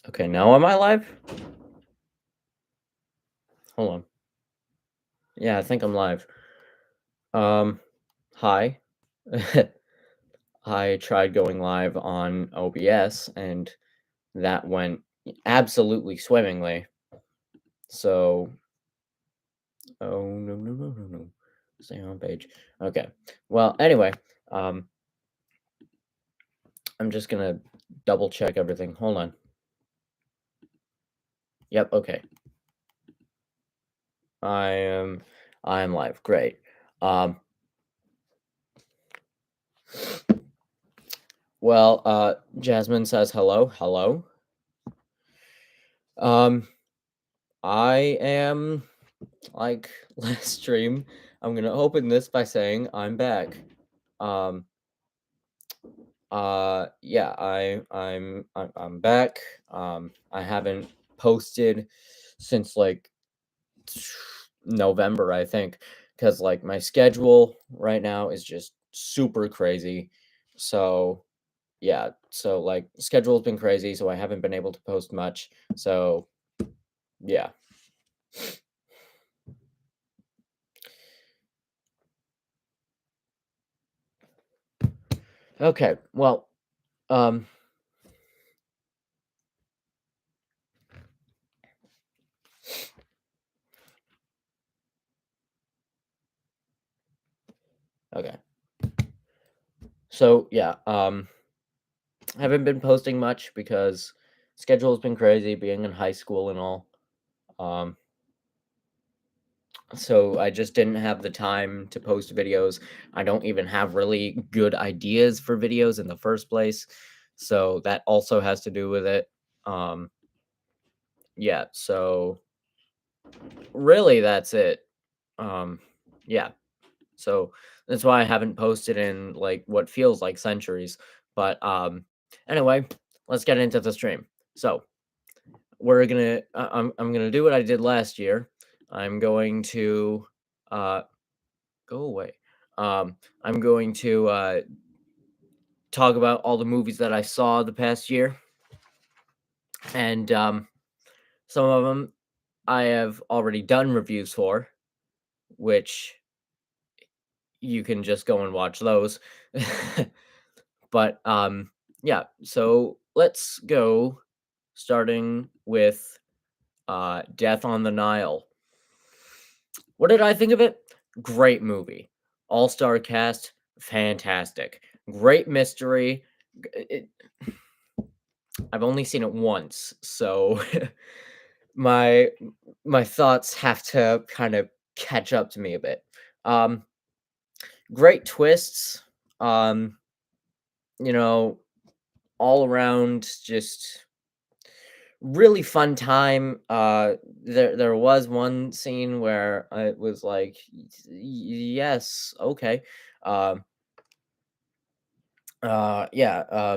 Okay, now am I live? Hold on. Yeah, I think I'm live. Um, Hi. I tried going live on OBS and that went absolutely swimmingly. So, oh no. Stay on page. Okay. Well, anyway, um, I'm just gonna double check everything. Hold on. Yep, okay. I am I am live. Great. Um, Jasmine says hello. Hello. Um, I am like last stream. I'm gonna open this by saying I'm back. Um, yeah, I'm back. I haven't posted since like November, I think, because like my schedule right now is just super crazy. So yeah, so like schedule's been crazy, so I haven't been able to post much. So yeah. Okay. Well, um, okay. So yeah, I haven't been posting much because schedule has been crazy being in high school and all. Um, so I just didn't have the time to post videos. I don't even have really good ideas for videos in the first place. So that also has to do with it. Um, yeah, so really that's it. Um, yeah. So that's why I haven't posted in like what feels like centuries. But anyway, let's get into the stream. So I'm gonna do what I did last year. I'm going to uh go away. I'm going to talk about all the movies that I saw the past year, and some of them I have already done reviews for, which you can just go and watch those. But yeah, so let's go starting with Death on the Nile. What did I think of it? Great movie. All-star cast, fantastic. Great mystery. It, I've only seen it once, so my my thoughts have to kind of catch up to me a bit. Um, Great twists. Um, you know, all around just really fun time. There was one scene where I was like, Yes, okay." Um, yeah.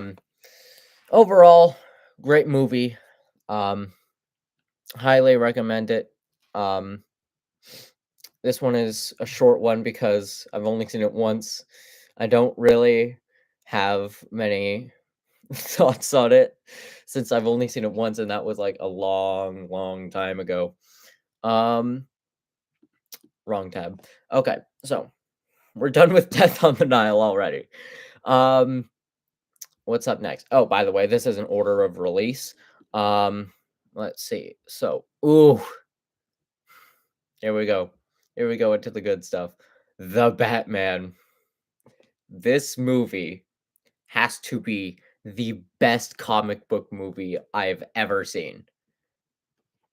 Overall, great movie. Um, Highly recommend it. Um, this one is a short one because I've only seen it once. I don't really have many thoughts on it since I've only seen it once, and that was like a long time ago. Um, Wrong tab. Okay, so we're done with Death on the Nile already. Um, what's up next? Oh, by the way, this is an order of release. Um, let's see. So, ooh, here we go. Here we go into the good stuff. The Batman. This movie has to be the best comic book movie I've ever seen.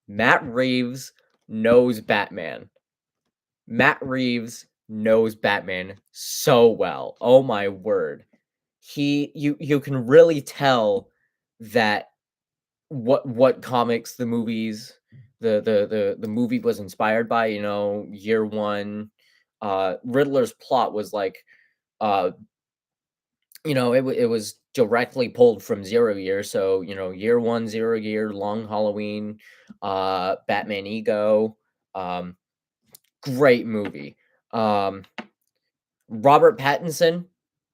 Matt Reeves knows Batman. Matt Reeves knows Batman so well. Oh my word. You can really tell that what comics the movies the movie was inspired by, year 1. Riddler's plot was like uh it was directly pulled from Zero Year. So, year 1, 0 Year, Long Halloween, Batman Ego, um, great movie. Um, Robert Pattinson,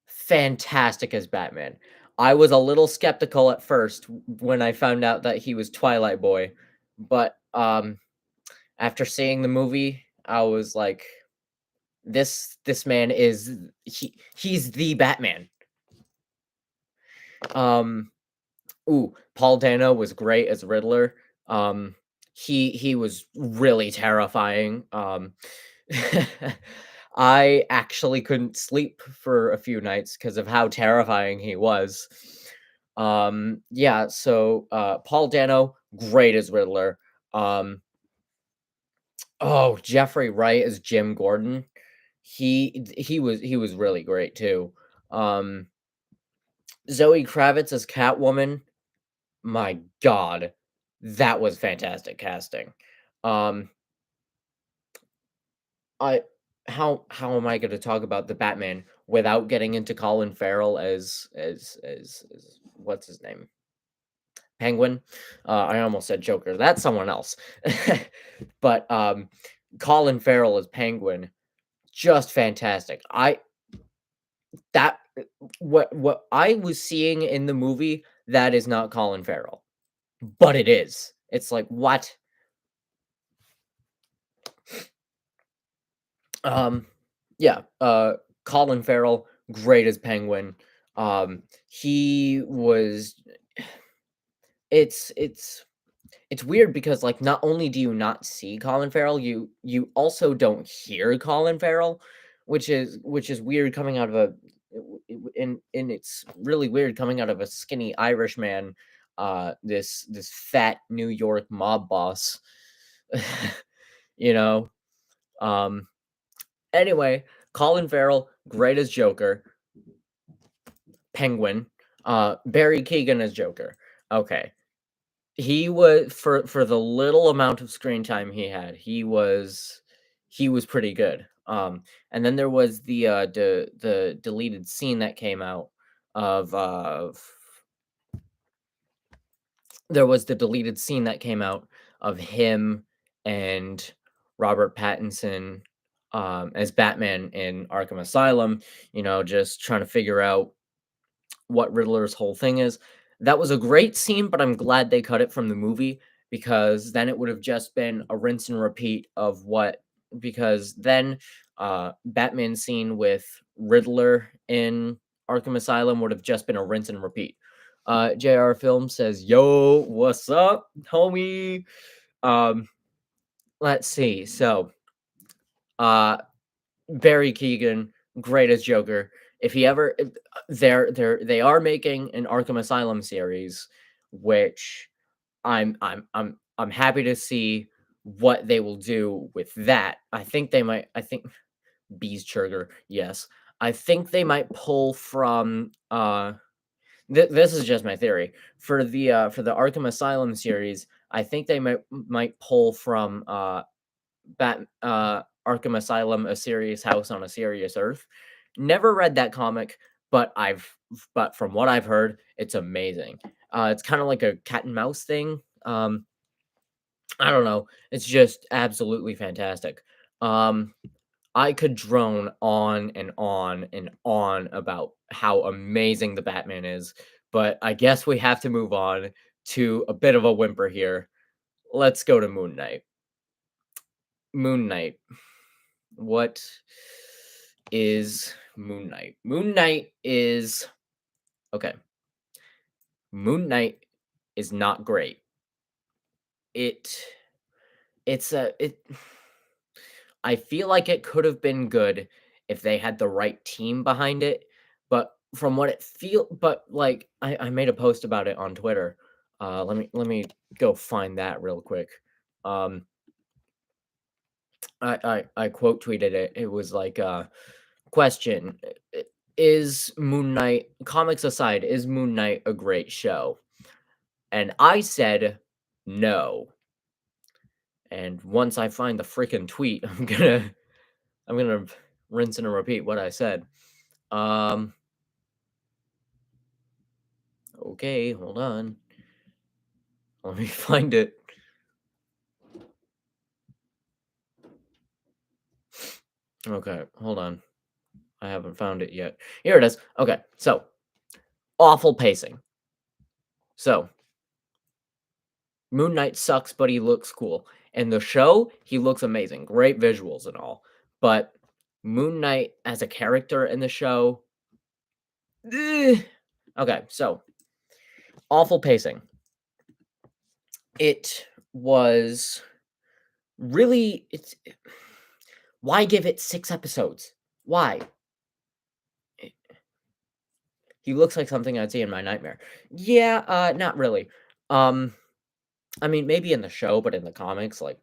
fantastic as Batman. I was a little skeptical at first when I found out that he was Twilight Boy, but, after seeing the movie, I was like, "This man is he's the Batman." Um, Paul Dano was great as Riddler. Um, he was really terrifying. I actually couldn't sleep for a few nights because of how terrifying he was. Yeah, so, Paul Dano, great as Riddler. Um, Jeffrey Wright as Jim Gordon. He was really great too. Um, Zoe Kravitz as Catwoman, my god, that was fantastic casting. Um, I how am I gonna talk about the Batman without getting into Colin Farrell as what's his name? Penguin? I almost said Joker, that's someone else. But, Colin Farrell as Penguin, just fantastic. I that what I was seeing in the movie, that is not Colin Farrell, but it is. It's like, what? Um, yeah, Colin Farrell, great as Penguin. He was it's it's weird because, like, not only do you not see Colin Farrell, you also don't hear Colin Farrell, which is weird coming out of a and it's really weird coming out of a skinny Irish man, this fat New York mob boss, you know? Um, anyway, Colin Farrell, great as Joker. Penguin, Barry Keoghan as Joker. Okay. He was for the little amount of screen time he had, he was pretty good. And then there was the deleted scene that came out of there was the deleted scene that came out of him and Robert Pattinson, as Batman in Arkham Asylum, just trying to figure out what Riddler's whole thing is. That was a great scene, but I'm glad they cut it from the movie because then it would have just been a rinse and repeat of what because then Batman scene with Riddler in Arkham Asylum would have just been a rinse and repeat. JR Film says, "Yo, what's up, homie?" Um, let's see. So, uh Barry Keoghan, great as Joker. If he ever if they are making an Arkham Asylum series, which I'm happy to see what they will do with that. I think Bees Churger, yes. I think they might pull from this is just my theory. For the Arkham Asylum series, I think they might pull from Arkham Asylum, A Serious House on a Serious Earth. Never read that comic, but from what I've heard, it's amazing. It's kind of like a cat and mouse thing. I don't know. It's just absolutely fantastic. Um, I could drone on and on and on about how amazing the Batman is, but I guess we have to move on to a bit of a whimper here. Let's go to Moon Knight. Moon Knight. What is Moon Knight? Moon Knight is okay. Moon Knight is not great. It it's a it I feel like it could have been good if they had the right team behind it, but from what it feel but like I made a post about it on Twitter. Let me go find that real quick. Um I quote tweeted it. It was like question: Is Moon Knight, comics aside, is Moon Knight a great show? And I said no. And once I find the freaking tweet, I'm gonna rinse and repeat what I said. Um, okay, hold on. Let me find it. Okay, hold on. I haven't found it yet. Here it is. Okay, so Awful pacing. So, Moon Knight sucks, but he looks cool. In the show, he looks amazing. Great visuals and all. But Moon Knight as a character in the show, eh. Okay, so awful pacing. It was really it's why give it 6 episodes? Why? He looks like something I'd see in my nightmare. Yeah, not really. Um, I mean, maybe in the show, but in the comics, like,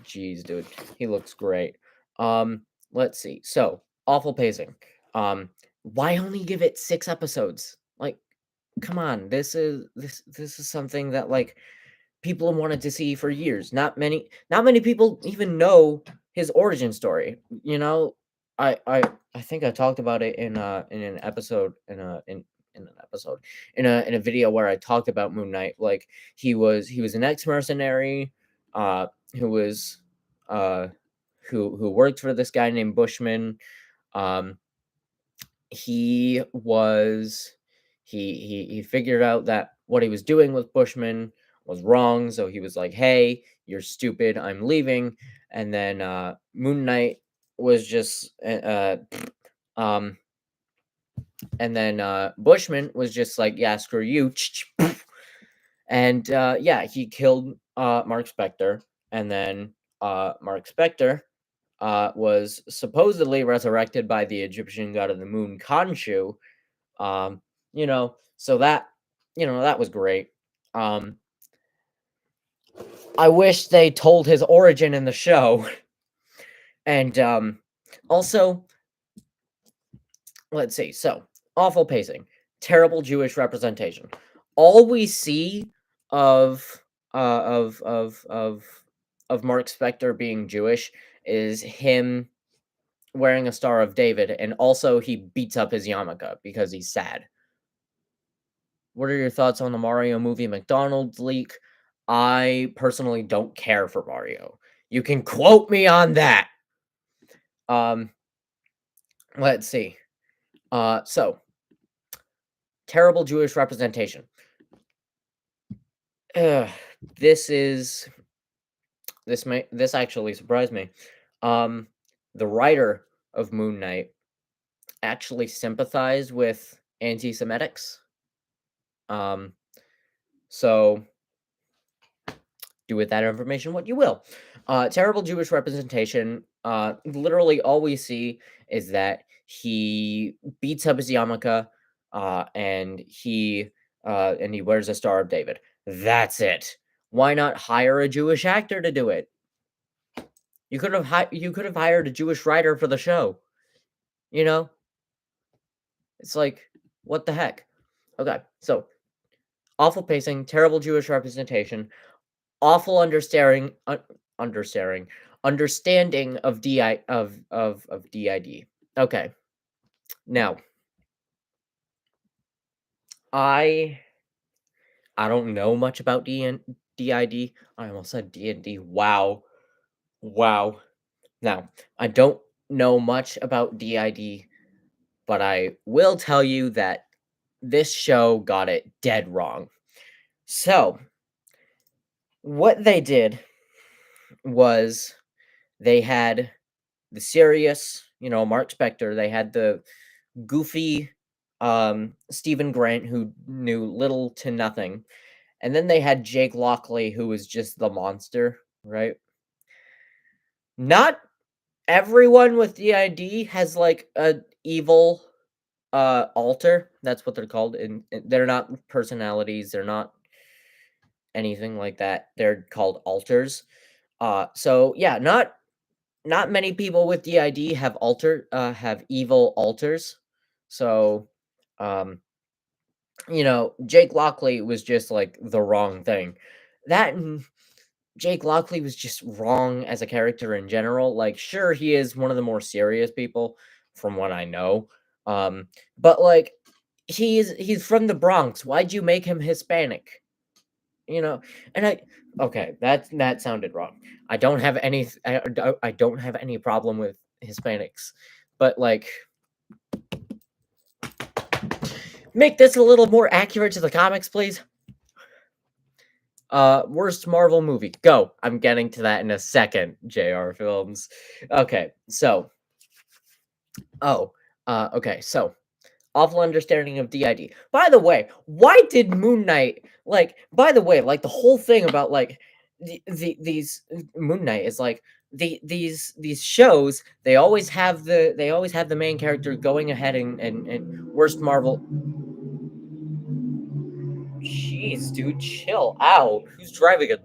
jeez, dude, he looks great. Let's see. So, awful pacing. Why only give it 6 episodes? Like, come on, this is something that, like, people wanted to see for years. Not many people even know his origin story. You know, I I I think I talked about it in an episode in an episode in a video where I talked about Moon Knight. Like he was an ex mercenary, who was uh who worked for this guy named Bushman. Um, he was he figured out that what he was doing with Bushman was wrong, so he was like, "Hey, you're stupid. I'm leaving." And then Moon Knight was just um and then Bushman was just like, "Yeah, screw you." And yeah, he killed Mark Spector, and then Mark Spector was supposedly resurrected by the Egyptian god of the moon, Khonshu. Um, so that was great. Um, I wish they told his origin in the show. And also, let's see. So, awful pacing, terrible Jewish representation. All we see of uh of of of of Mark Spector being Jewish is him wearing a Star of David, and also he beats up his yarmulke because he's sad. What are your thoughts on the Mario movie McDonald's leak? I personally don't care for Mario. You can quote me on that. Um, let's see. So terrible Jewish representation. Ugh, this is this actually surprised me. Um, the writer of Moon Knight actually sympathized with anti-Semitics. Um, so do with that information what you will. Terrible Jewish representation. Literally, all we see is that he beats up his yarmulke, and he wears a Star of David. That's it. Why not hire a Jewish actor to do it? You could have hired a Jewish writer for the show. You know, it's like what the heck. Okay, so awful pacing, terrible Jewish representation, awful understanding understanding of DID. Okay. Now, I I don't know much about DID. I almost said D&D. Wow. Wow. Now, I don't know much about DID, but I will tell you that this show got it dead wrong. So, what they did was they had the serious, Mark Spector. They had the goofy Stephen Grant who knew little to nothing. And then they had Jake Lockley who was just the monster, right? Not everyone with DID has like a evil alter. That's what they're called. And they're not personalities, they're not anything like that. They're called alters. So yeah, not many people with DID have evil alters. So Jake Lockley was just like the wrong thing. That and Jake Lockley was just wrong as a character in general. Like, sure, he is one of the more serious people from what I know. But like he's from the Bronx. Why'd you make him Hispanic? You know, and okay, that sounded wrong. I don't have any problem with Hispanics, but like Make this a little more accurate to the comics, please. Worst Marvel movie. Go. I'm getting to that in a second, JR Films. Okay, so. Oh, okay, so. Awful understanding of DID. By the way, why did Moon Knight like? By the way, like the whole thing about like these Moon Knight is like these shows. They always have the main character going ahead and worst Marvel. Jeez, dude, chill out. Who's driving a?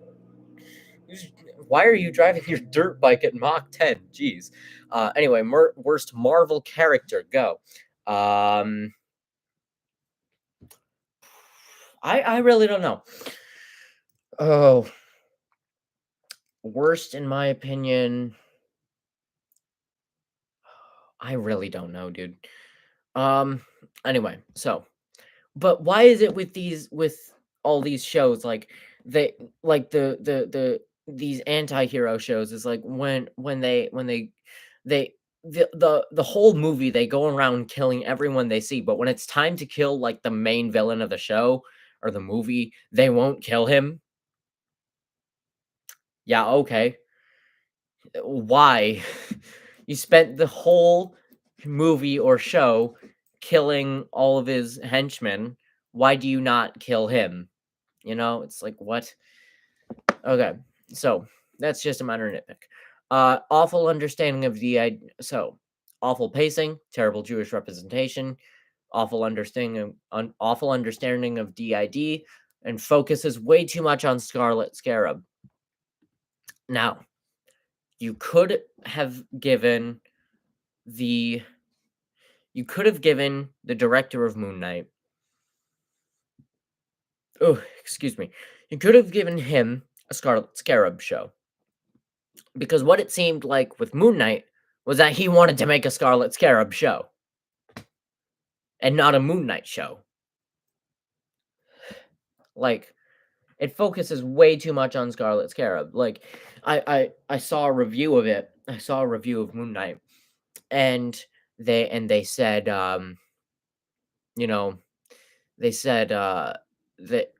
Who's, why are you driving your dirt bike at Mach 10? Jeez. Anyway, worst Marvel character. Go. Um, I really don't know. Oh, worst in my opinion, I really don't know, dude. Um, anyway, so, but why is it with all these shows like they like these anti-hero shows is like they the whole movie they go around killing everyone they see, but when it's time to kill like the main villain of the show or the movie, they won't kill him. Yeah, okay. Why? You spent the whole movie or show killing all of his henchmen. Why do you not kill him? You know, it's like what? Okay, so that's just a minor nitpick. Awful understanding of so awful pacing, terrible Jewish representation, awful understanding of DID, and focuses way too much on Scarlet Scarab. Now, you could have given the director of Moon Knight. Oh, excuse me. You could have given him a Scarlet Scarab show. Because what it seemed like with Moon Knight was that he wanted to make a Scarlet Scarab show and not a Moon Knight show. Like, it focuses way too much on Scarlet Scarab. Like, I saw a review of it. I saw a review of Moon Knight, and they said, you know, they said that,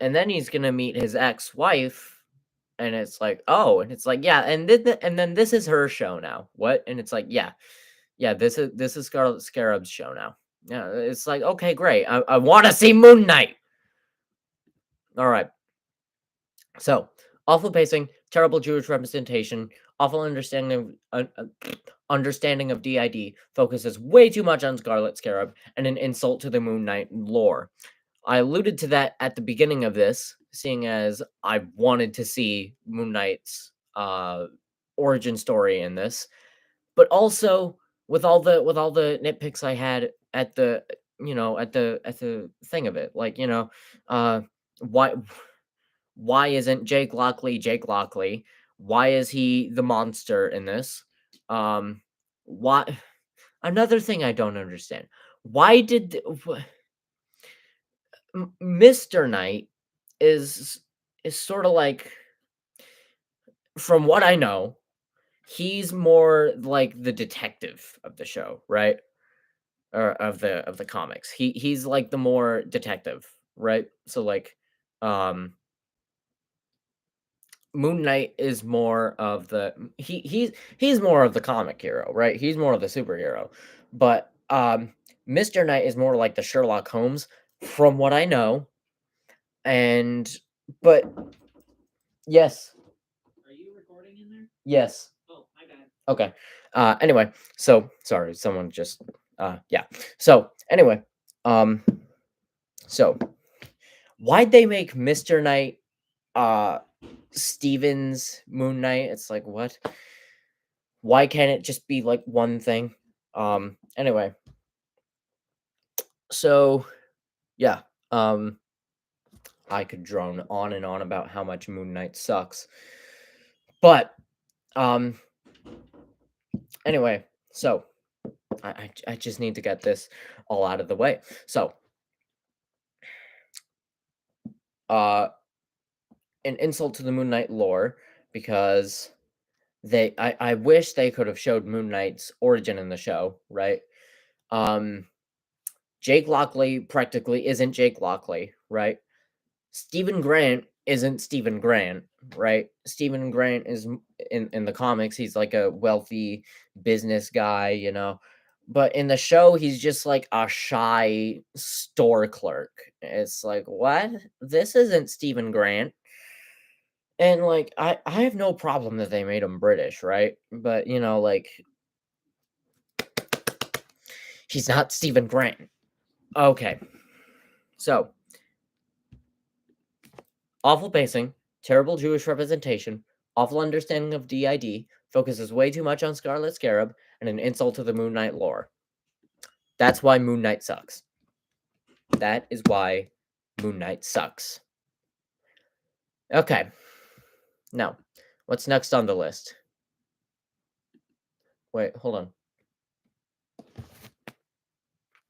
and then he's gonna meet his ex-wife, and it's like, oh, and it's like, yeah, and then this is her show now. What? And it's like, yeah, this is Scarlet Scarab's show now. Yeah, it's like, okay, great. I want to see Moon Knight. All right. So awful pacing, terrible Jewish representation, awful understanding of DID, focuses way too much on Scarlet Scarab, and an insult to the Moon Knight lore. I alluded to that at the beginning of this, seeing as I wanted to see Moon Knight's origin story in this, but also with all the nitpicks I had at the at the thing of it, like why why isn't Jake Lockley Jake Lockley? Why is he the monster in this? Why? Another thing I don't understand. Why did Mr. Knight is sort of like, from what I know, he's more like the detective of the show, right? Or of the comics. He's like the more detective, right? So like Moon Knight is more of he's more of the comic hero, right? He's more of the superhero. But Mr. Knight is more like the Sherlock Holmes from what I know. And but yes. Are you recording in there? Yes. Oh, my bad. Okay. Anyway, so sorry, someone just yeah. So anyway, um so why'd they make Mr. Knight uh Steven's Moon Knight? It's like, what? Why can't it just be like one thing? Anyway, so yeah, I could drone on and on about how much Moon Knight sucks. But um anyway, so I just need to get this all out of the way. So uh an insult to the Moon Knight lore, because I wish they could have showed Moon Knight's origin in the show, right? Um Jake Lockley practically isn't Jake Lockley, right? Stephen Grant isn't Stephen Grant, right? Stephen Grant is in the comics, he's like a wealthy business guy, you know. But in the show, he's just like a shy store clerk. It's like, what? This isn't Stephen Grant. And like I have no problem that they made him British, right? But you know, like he's not Stephen Grant. Okay. So, awful pacing, terrible Jewish representation, awful understanding of DID, focuses way too much on Scarlet Scarab, and an insult to the Moon Knight lore. That's why Moon Knight sucks. That is why Moon Knight sucks. Okay. Now, what's next on the list? Wait, hold on.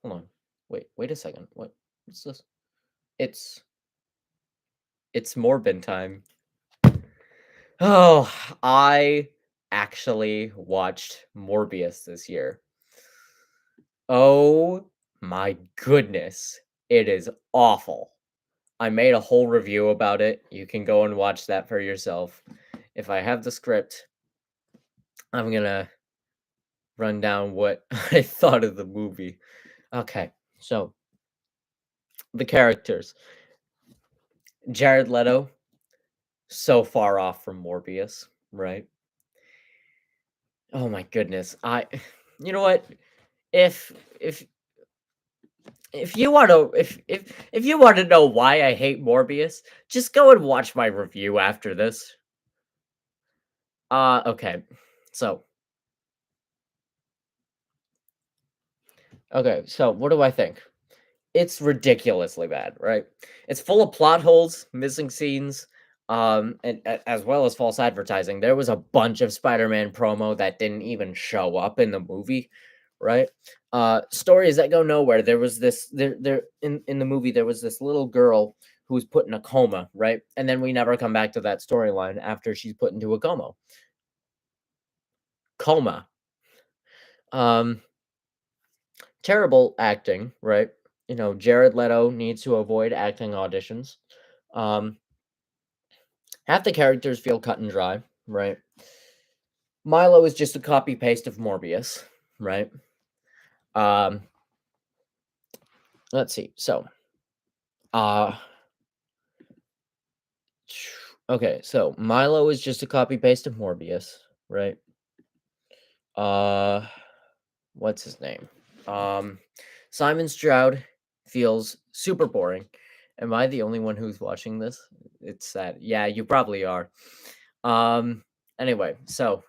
Hold on. Wait a second. What's this? It's Morbin time. Oh, I actually watched Morbius this year. Oh my goodness. It is awful. I made a whole review about it. You can go and watch that for yourself. If I have the script, I'm gonna run down what I thought of the movie. Okay, so the characters. Jared Leto, so far off from Morbius, right? Oh my goodness. You know what? If if if you want to if you want to know why I hate Morbius, just go and watch my review after this. Okay. So, so what do I think? It's ridiculously bad, right? It's full of plot holes, missing scenes, as well as false advertising. There was a bunch of Spider-Man promo that didn't even show up in the movie, right? Stories that go nowhere. There was this there in the movie there was this little girl who was put in a coma, right? And then we never come back to that storyline after she's put into a coma. Coma. Um, Terrible acting, right? You know, Jared Leto needs to avoid acting auditions. Um, Half the characters feel cut and dry, right? Milo is just a copy paste of Morbius, right? Um, let's see. So, uh, okay, so Milo is just a copy paste of Morbius, right? Uh, what's his name? Um, Simon Stroud feels super boring. Am I the only one who's watching this? It's sad. Yeah, you probably are. Um, anyway, so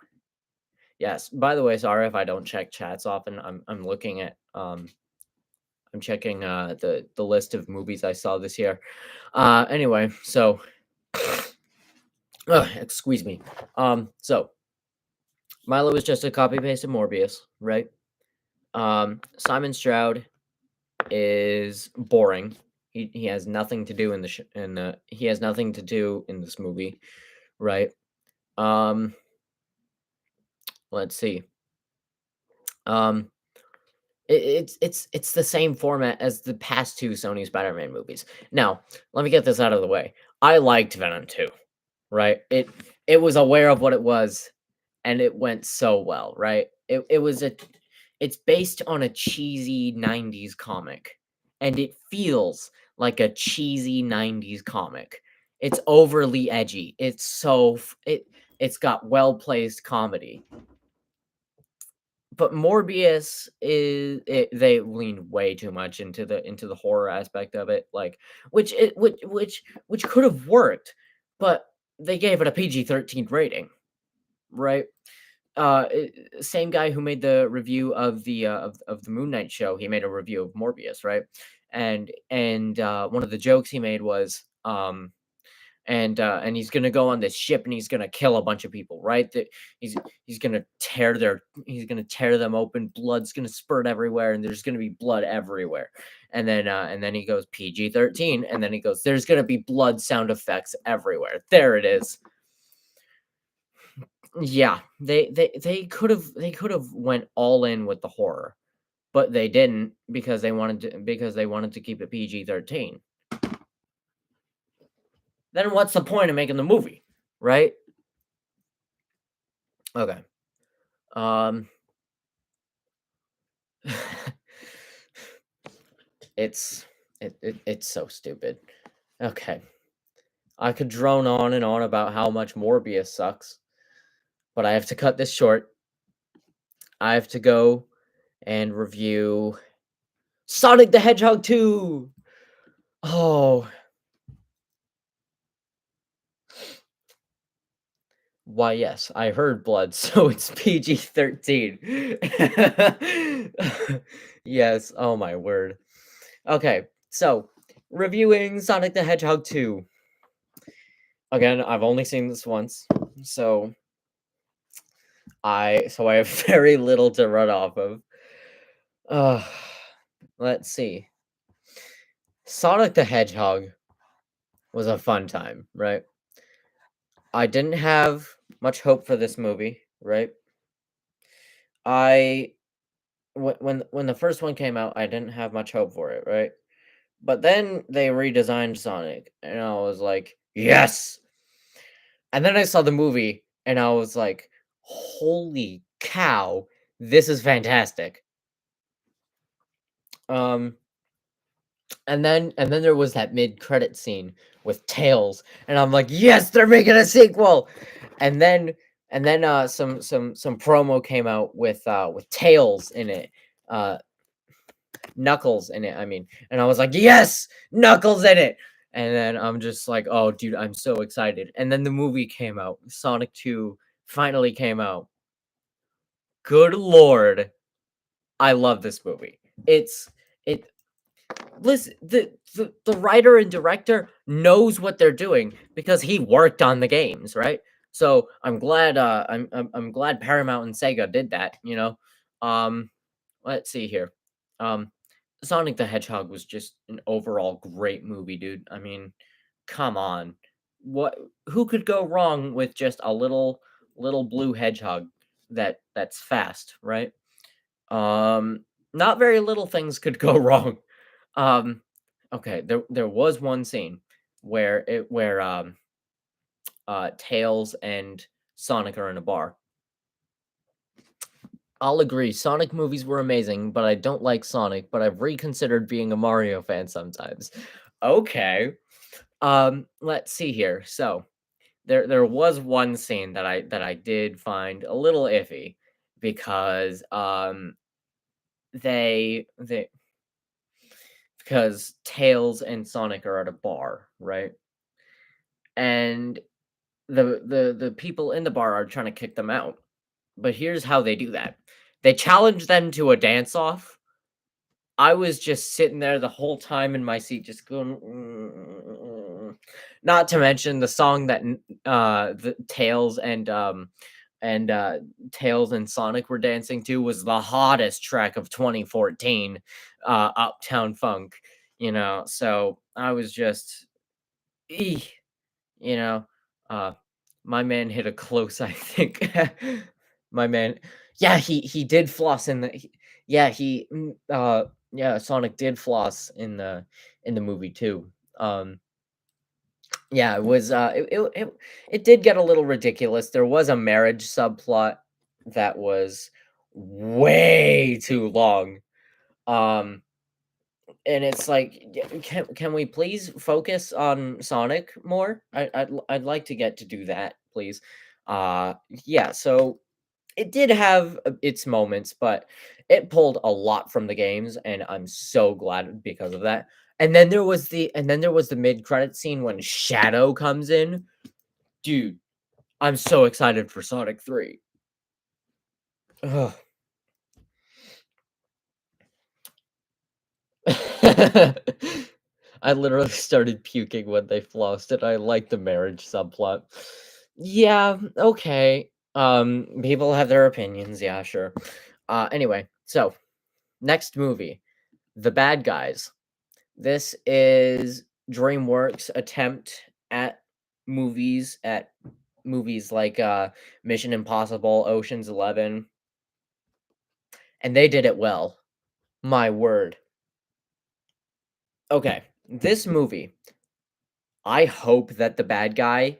yes. By the way, sorry if I don't check chats often. I'm looking at I'm checking the list of movies I saw this year. Anyway, so excuse me. So Milo is just a copy paste of Morbius, right? Simon Stroud is boring. He has nothing to do in he has nothing to do in this movie, right? Um, let's see. Um, it's the same format as the past two Sony Spider-Man movies. Now, let me get this out of the way. I liked Venom 2, right? It was aware of what it was, and it went so well, right? It's based on a cheesy 90s comic, and it feels like a cheesy 90s comic. It's overly edgy. It's got well-placed comedy. But Morbius they lean way too much into the horror aspect of it, like which could have worked, but they gave it a PG-13 rating, right? Same guy who made the review of the Moon Knight show, he made a review of Morbius, right? And one of the jokes he made was and he's gonna go on this ship and he's gonna kill a bunch of people, right? That he's gonna he's gonna tear them open, blood's gonna spurt everywhere, and there's gonna be blood everywhere. And then he goes PG-13, and then he goes, there's gonna be blood sound effects everywhere. There it is. Yeah, they could have went all in with the horror, but they didn't because they wanted to keep it PG-13. Then what's the point of making the movie, right? Okay. Um it's it's so stupid. Okay. I could drone on and on about how much Morbius sucks, but I have to cut this short. I have to go and review Sonic the Hedgehog 2. Oh, why, yes, I heard blood, so it's PG-13. Yes, oh my word. Okay, so reviewing Sonic the Hedgehog 2. Again, I've only seen this once, so I have very little to run off of. Uh, let's see. Sonic the Hedgehog was a fun time, right? I didn't have much hope for this movie, right? I when the first one came out, I didn't have much hope for it, right? But then they redesigned Sonic, and I was like, "Yes!" And then I saw the movie, and I was like, "Holy cow, this is fantastic." Um, and then there was that mid-credit scene with Tails, and I'm like, "Yes, they're making a sequel!" And then some promo came out with Tails in it, uh, Knuckles in it, I mean, and I was like, "Yes, Knuckles in it!" And then I'm just like, "Oh, dude, I'm so excited." And then the movie came out. Sonic 2 finally came out. Good lord, I love this movie. It listen, the writer and director knows what they're doing because he worked on the games, right? So I'm glad I'm glad Paramount and Sega did that, you know. Um let's see here. Um Sonic the Hedgehog was just an overall great movie, dude. I mean, come on. What who could go wrong with just a little blue hedgehog that's fast, right? Um Not very little things could go wrong. Um, okay, there was one scene where Tails and Sonic are in a bar. I'll agree, Sonic movies were amazing, but I don't like Sonic, but I've reconsidered being a Mario fan sometimes. Okay. Let's see here. So, there was one scene that I did find a little iffy because they because Tails and Sonic are at a bar, right? And the people in the bar are trying to kick them out. But here's how they do that. They challenge them to a dance off. I was just sitting there the whole time in my seat just going not to mention the song that the and Tails and Sonic were dancing to was the hottest track of 2014, Uptown Funk, you know. So I was just eeh. You know, uh, my man hit a close, I think. My man yeah, he did floss in the yeah, yeah, Sonic did floss in the movie too. Yeah, it was, it did get a little ridiculous. There was a marriage subplot that was way too long. Um And it's like, can we please focus on Sonic more? I'd like to get to do that, please. Yeah, so it did have its moments, but it pulled a lot from the games, and I'm so glad because of that. And then there was the mid-credit scene when Shadow comes in. Dude, I'm so excited for Sonic 3. Ugh. I literally started puking when they flossed it. I like the marriage subplot. Yeah, okay. People have their opinions. Yeah, sure. Anyway, so next movie, The Bad Guys. This is DreamWorks' attempt at at movies like Mission Impossible, Ocean's 11, and they did it well. My word. Okay, this movie, I hope that the bad guy,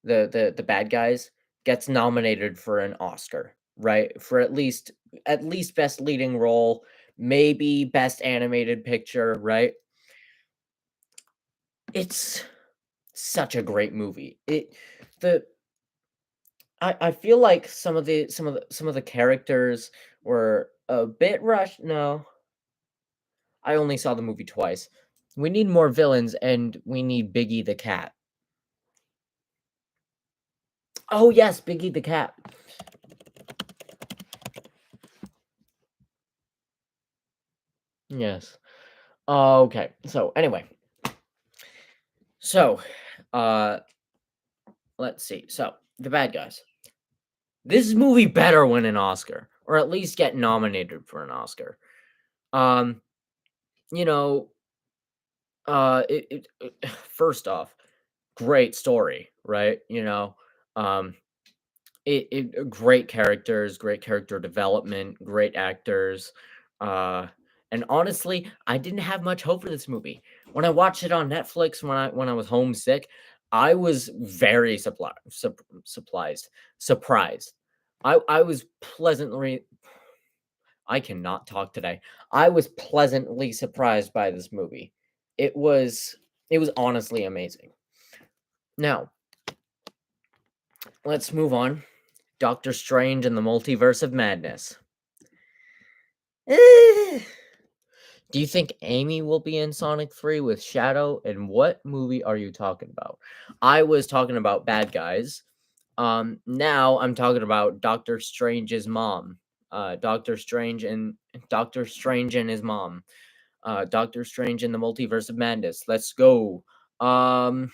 the bad guys gets nominated for an Oscar, right? For at least best leading role, maybe best animated picture, right? It's such a great movie. The I feel like some of the characters were a bit rushed. No, I only saw the movie twice. We need more villains, and we need Biggie the cat. Oh yes, Biggie the cat. Yes. Okay. So anyway, so uh, let's see. So the bad guys. This movie better win an Oscar, or at least get nominated for an Oscar. Um, you know, first off, great story, right? Um, great characters, great character development, great actors. Uh, and honestly, I didn't have much hope for this movie. When I watched it on Netflix when I was homesick, I was very surprised. I was pleasantly I cannot talk today. I was pleasantly surprised by this movie. It was it was honestly amazing. Now, let's move on. Doctor Strange and the Multiverse of Madness. Eh, Do you think Amy will be in Sonic 3 with Shadow? And what movie are you talking about? I was talking about Bad Guys. Now I'm talking about Doctor Strange's mom. Doctor Strange and his mom. Doctor Strange in the Multiverse of Madness. Let's go. Um,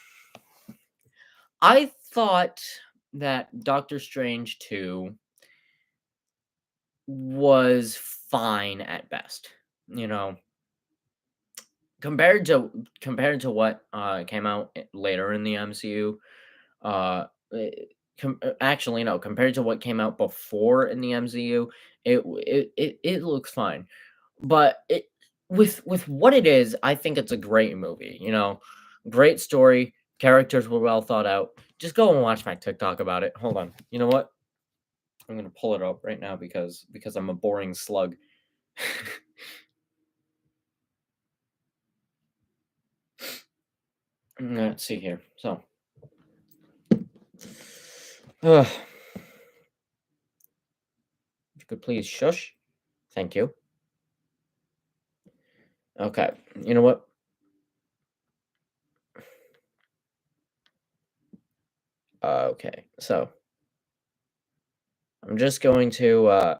I thought that Doctor Strange 2 was fine at best. You know, compared to what came out later in the MCU, uh, actually no, compared to what came out before in the MCU, it looks fine. But it with what it is, I think it's a great movie. Great story, characters were well thought out. Just go and watch my TikTok about it. Hold on. You know what? I'm gonna pull it up right now because I'm a boring slug. Let's see here. So, if you could please shush. Thank you. Okay. You know what? Okay. So, I'm just going to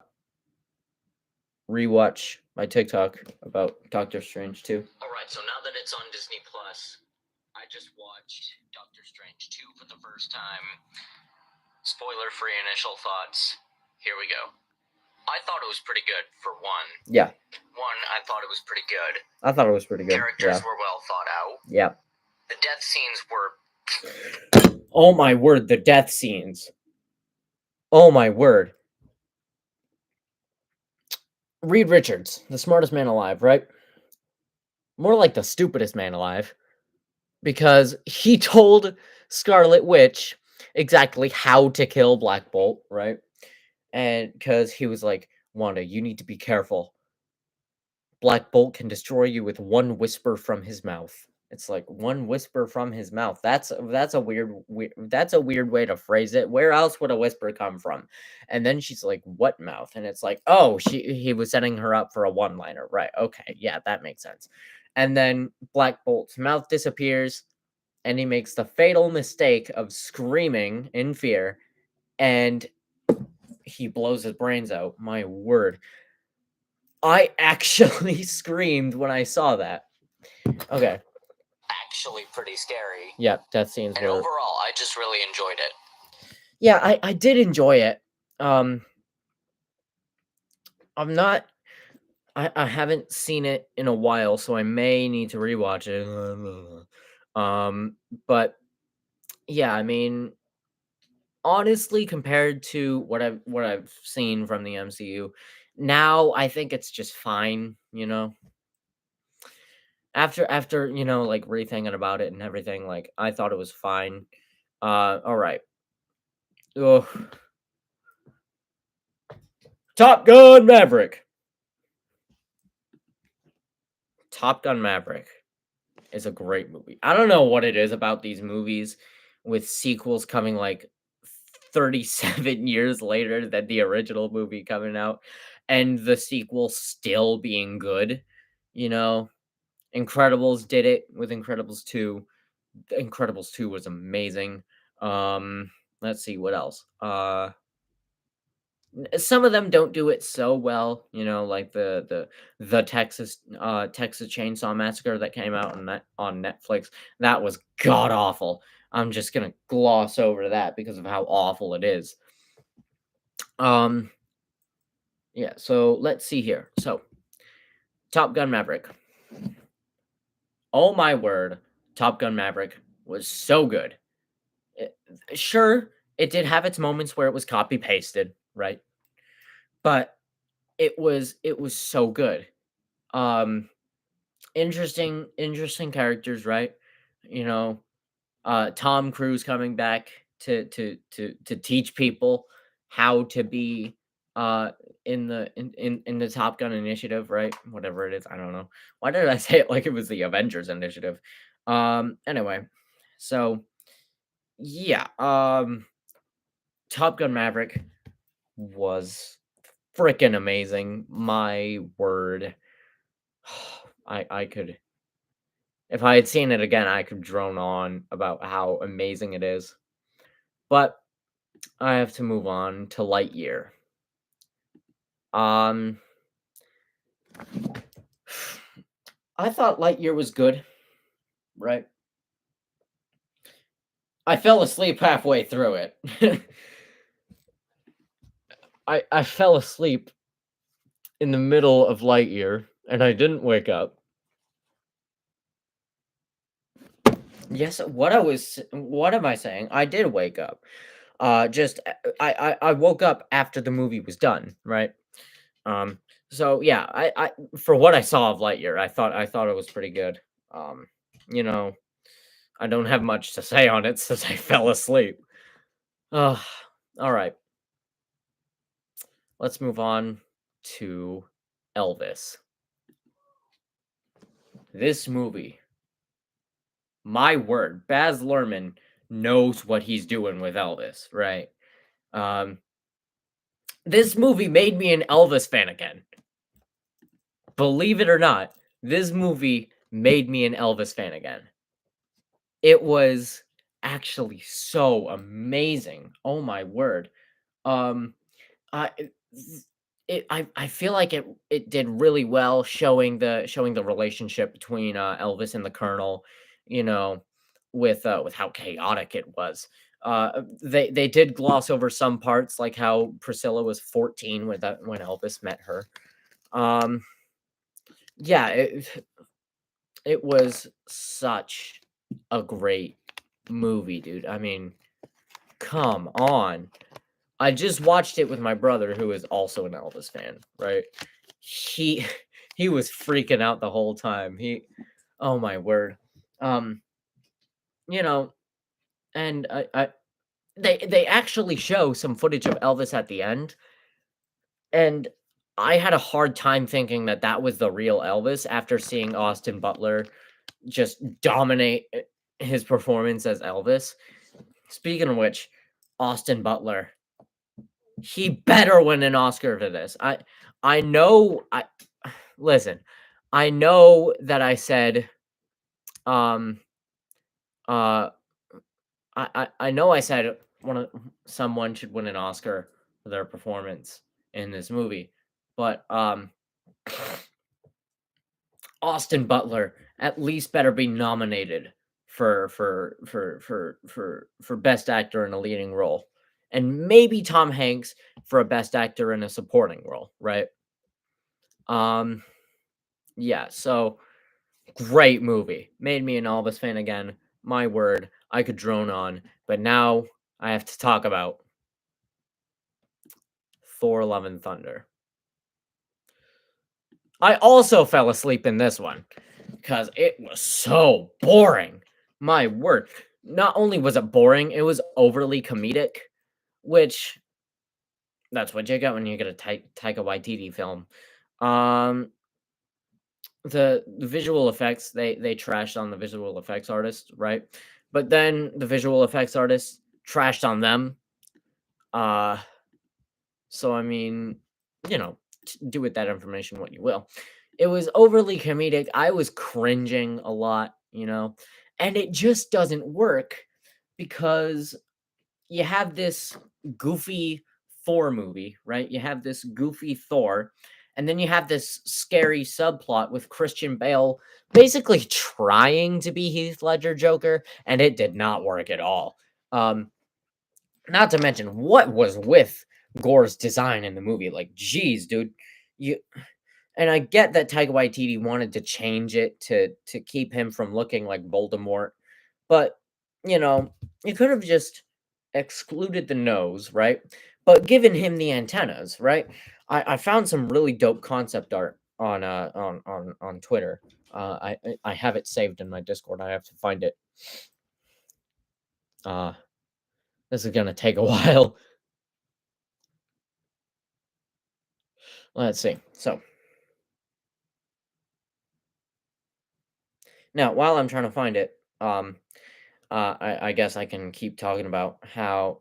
rewatch my TikTok about Doctor Strange 2. All right. So now that it's on Disney Plus, I just watched Doctor Strange 2 for the first time. Spoiler-free initial thoughts. Here we go. I thought it was pretty good for one. Yeah. I thought it was pretty good. I thought it was pretty good. Characters were well thought out. Yeah. The death scenes were. Oh my word, the death scenes. Oh my word. Reed Richards, the smartest man alive, right? More like the stupidest man alive. Because he told Scarlet Witch exactly how to kill Black Bolt, right? And because he was like, Wanda, you need to be careful. Black Bolt can destroy you with one whisper from his mouth. It's like one whisper from his mouth. That's a weird way to phrase it. Where else would a whisper come from? And then she's like, "What mouth?" And it's like, "Oh, he was setting her up for a one-liner." Right. Okay. Yeah, that makes sense. And then Black Bolt's mouth disappears and he makes the fatal mistake of screaming in fear and he blows his brains out. My word. I actually screamed when I saw that. Okay. Actually pretty scary. Yep, death scenes were. Overall, I just really enjoyed it. Yeah, I did enjoy it. I'm not. I haven't seen it in a while, so I may need to rewatch it. But yeah, I mean, honestly, compared to what I've seen from the MCU, Now I think it's just fine, you know? After, like, rethinking about it and everything, like, I thought it was fine. Alright. Ugh. Top Gun Maverick. Top Gun Maverick is a great movie. I don't know what it is about these movies with sequels coming, like, 37 years later than the original movie coming out, and the sequel still being good, you know? Incredibles did it with Incredibles 2. Incredibles 2 was amazing. Let's see what else. Some of them don't do it so well, like the Texas Chainsaw Massacre that came out on Netflix. That was god awful. I'm just gonna gloss over that because of how awful it is. Um, yeah. So let's see here. So Top Gun Maverick. Oh my word, Top Gun Maverick was so good. It, sure, it did have its moments where it was copy pasted, right? But it was so good. Um, interesting characters, right? You know, Tom Cruise coming back to teach people how to be uh in the Top Gun initiative, right? Whatever it is, I don't know. Why did I say it like it was the Avengers initiative? Anyway, so yeah, Top Gun Maverick was freaking amazing. My word. I could, if I had seen it again, I could drone on about how amazing it is. But I have to move on to Lightyear. Um, I thought Lightyear was good, right? I fell asleep halfway through it. I fell asleep in the middle of Lightyear, and I didn't wake up. Yes, what am I saying? I did wake up. Just I woke up after the movie was done, right? Um, so yeah, I for what I saw of Lightyear, I thought it was pretty good. Um, you know, I don't have much to say on it since I fell asleep. Ugh. All right, let's move on to Elvis. This movie, my word, Baz Luhrmann knows what he's doing with Elvis, right? Um, this movie made me an Elvis fan again. Believe it or not, this movie made me an Elvis fan again. It was actually so amazing. Oh my word. Um, I I feel like it did really well showing the relationship between Elvis and the Colonel, you know, with how chaotic it was. They did gloss over some parts, like how Priscilla was 14 when Elvis met her. Um, yeah, it was such a great movie, dude. I mean, come on. I just watched it with my brother who is also an Elvis fan, right? He he was freaking out the whole time. Oh my word. Um, you know, and they actually show some footage of Elvis at the end, and I had a hard time thinking that that was the real Elvis after seeing Austin Butler just dominate his performance as Elvis. Speaking of which, Austin Butler, he better win an Oscar for this. I know I listen. I know that I said um uh I know I said someone should win an Oscar for their performance in this movie, but Austin Butler at least better be nominated for best actor in a leading role. And maybe Tom Hanks for a best actor in a supporting role, right? Um yeah, so great movie. Made me an Elvis fan again. My word, I could drone on, but now I have to talk about Thor: Love and Thunder. I also fell asleep in this one because it was so boring. My word. Not only was it boring, it was overly comedic, which that's what you get when you get a Taika Waititi film. Um, the visual effects, they trashed on the visual effects artist, right? But then the visual effects artist trashed on them. Uh, so I mean, you know, do with that information what you will. It was overly comedic. I was cringing a lot, and it just doesn't work because you have this goofy Thor movie, right? You have this goofy Thor, and then you have this scary subplot with Christian Bale basically trying to be Heath Ledger Joker, and it did not work at all. Um, Not to mention what was with Gore's design in the movie. Like, geez, dude, you and I get that Taika Waititi wanted to change it to keep him from looking like Voldemort, but, you know, you could have just excluded the nose, right? But given him the antennas, right? I found some really dope concept art on Twitter. I have it saved in my Discord. I have to find it. Uh, this is gonna take a while. Let's see. So now, while I'm trying to find it, I guess I can keep talking about how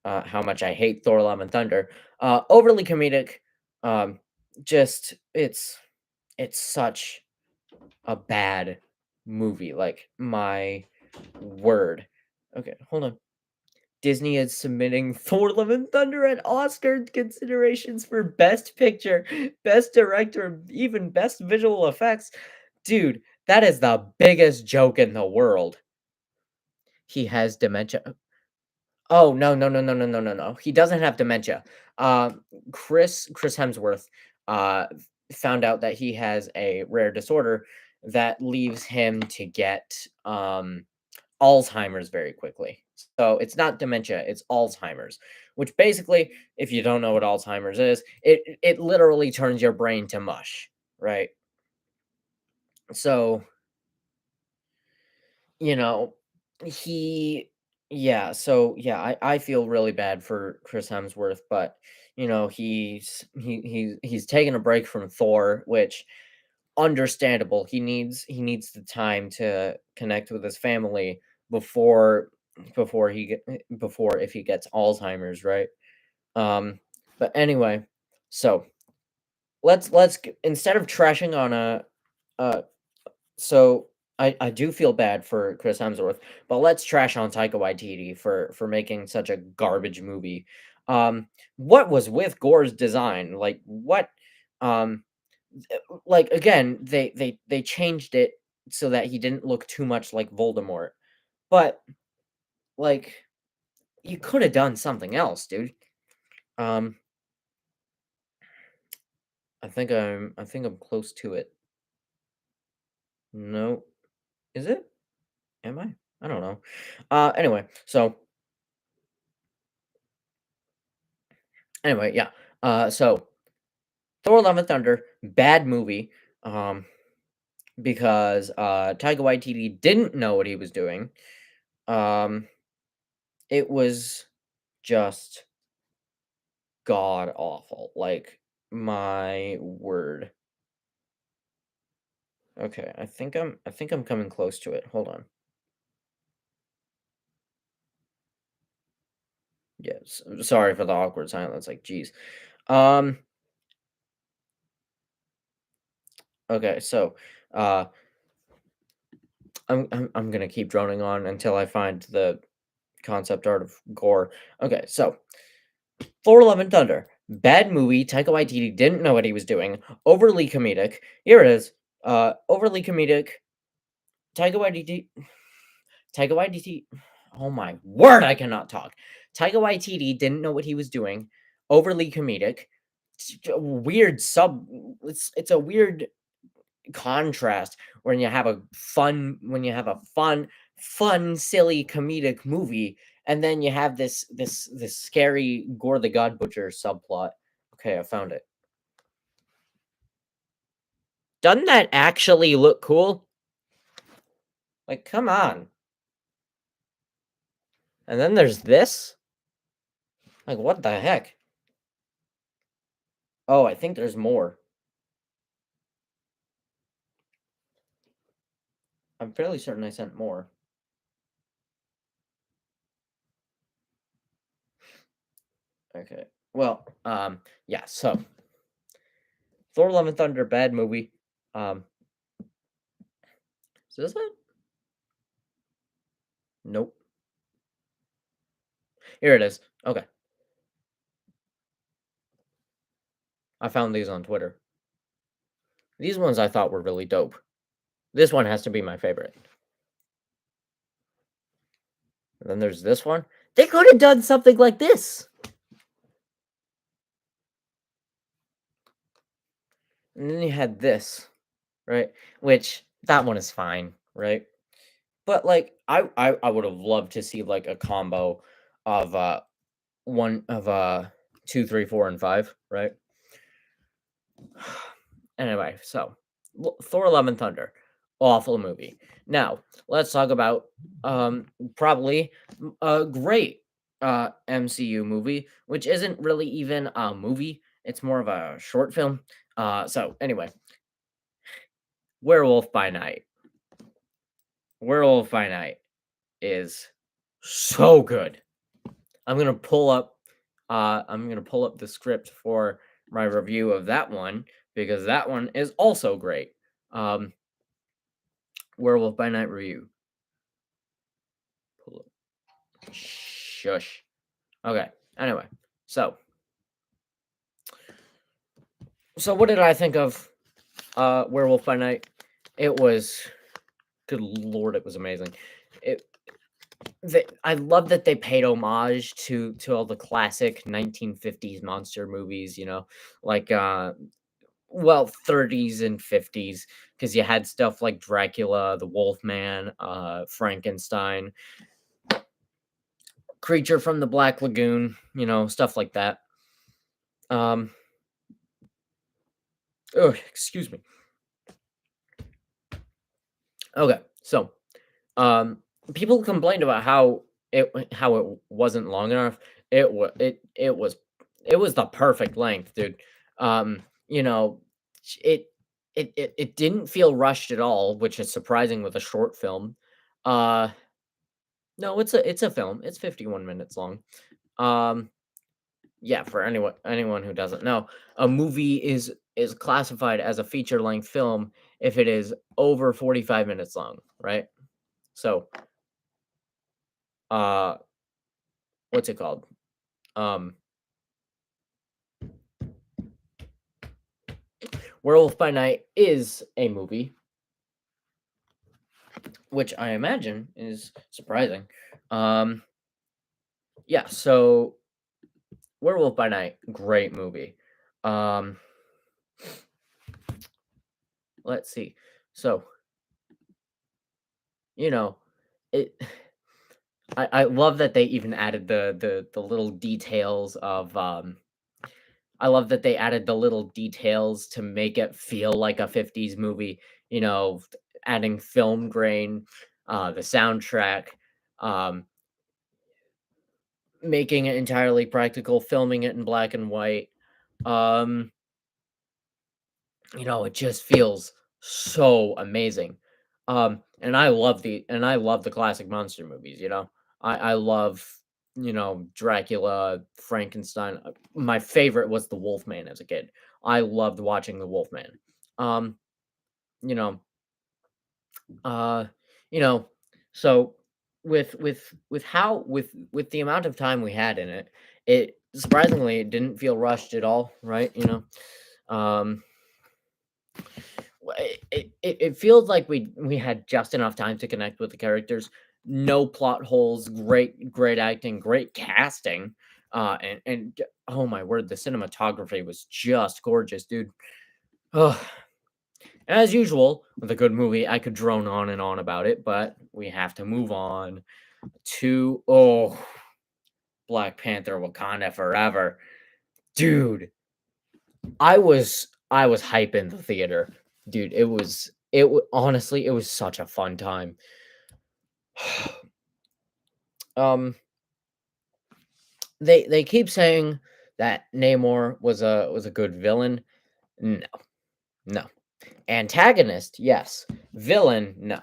much I hate Thor: Love and Thunder. Overly comedic. Um, just it's such a bad movie. Like, my word. Okay, hold on. Disney is submitting Thor: Love and Thunder at Oscar considerations for Best Picture, Best Director, and even Best Visual Effects. Dude, that is the biggest joke in the world. He has dementia. Oh, no, no, no, no, no, no, no, no. He doesn't have dementia. Chris Hemsworth found out that he has a rare disorder that leaves him to get Alzheimer's very quickly. So it's not dementia, it's Alzheimer's, which basically, if you don't know what Alzheimer's is, it literally turns your brain to mush, right? So, you know, he yeah, I feel really bad for Chris Hemsworth, but he's taking a break from Thor, which understandable. He needs the time to connect with his family before before if he gets Alzheimer's, right? Um, but anyway, so instead of trashing on uh so I do feel bad for Chris Hemsworth, but let's trash on Taika Waititi for making such a garbage movie. What was with Gore's design? Like, what um like, again, they changed it so that he didn't look too much like Voldemort. But, like, you could have done something else, dude. Um, I think I'm close to it. No. Is it? Am I? I don't know. Anyway, yeah. So Thor: Love and Thunder, bad movie. Um, because Taika Waititi didn't know what he was doing. Um, it was just god awful. Like, my word. Okay, I think I'm coming close to it. Hold on. Yes. Sorry for the awkward silence. Like, geez. Um. Okay. So, uh, I'm gonna keep droning on until I find the concept art of gore. Okay. So, Thor: Love and Thunder. Bad movie. Taika Waititi didn't know what he was doing. Overly comedic. Here it is. Overly comedic. Taika Waititi. Taika Waititi. Oh my word! I cannot talk. Taika Waititi didn't know what he was doing. Overly comedic. Weird sub. It's a weird contrast when you have a fun, silly comedic movie, and then you have this scary Gore the God Butcher subplot. Okay, I found it. Doesn't that actually look cool? Like, come on. And then there's this? Like, what the heck? Oh, I think there's more. I'm fairly certain I sent more. Okay. Well, yeah, so Thor: Love and Thunder, bad movie. Um, is this it? Nope. Here it is. Okay. I found these on Twitter. These ones I thought were really dope. This one has to be my favorite. And then there's this one. They could have done something like this. And then you had this, right? Which that one is fine, right? But like I would have loved to see like a combo of one of 2, 3, 4, and 5, right? Anyway, so Thor: Love and Thunder, awful movie. Now let's talk about probably a great MCU movie, which isn't really even a movie. It's more of a short film. So anyway, Werewolf by Night. Werewolf by Night is so good. I'm gonna pull up the script for my review of that one because that one is also great. Um, Werewolf by Night review. Pull up. Shush. Okay. Anyway, so what did I think of Werewolf by Night? It was good lord, it was amazing. It I love that they paid homage to all the classic 1950s monster movies, like well, 30s and 50s, because you had stuff like Dracula, the Wolfman, Frankenstein, Creature from the Black Lagoon, stuff like that. Um, oh, excuse me. Okay, so people complained about how it wasn't long enough. It was the perfect length, dude. Um, you know, it it didn't feel rushed at all, which is surprising with a short film. Uh, no, it's a film. It's 51 minutes long. Um, yeah, for anyone who doesn't know, a movie is classified as a feature length film if it is over 45 minutes long, right? So, uh, what's it called? Um, Werewolf by Night is a movie, which I imagine is surprising. Um, yeah, so Werewolf by Night, great movie. Um, let's see. So, you know, it I love that they even added the little details of I love that they added the little details to make it feel like a 50s movie, adding film grain, the soundtrack, um, making it entirely practical, filming it in black and white. Um, it just feels so amazing. And I love the classic monster movies, I love, Dracula, Frankenstein. My favorite was the Wolfman as a kid. I loved watching the Wolfman. Um, you know, uh, you know, so with the amount of time we had in it, it surprisingly it didn't feel rushed at all, right? Um it feels like we had just enough time to connect with the characters. No plot holes. Great acting. Great casting. Oh my word, the cinematography was just gorgeous, dude. Oh, as usual with a good movie, I could drone on and on about it, but we have to move on to Black Panther: Wakanda Forever, dude. I was hype in the theater. Dude, honestly, it was such a fun time. Um, they keep saying that Namor was a good villain. No, no. Antagonist, yes. Villain, no.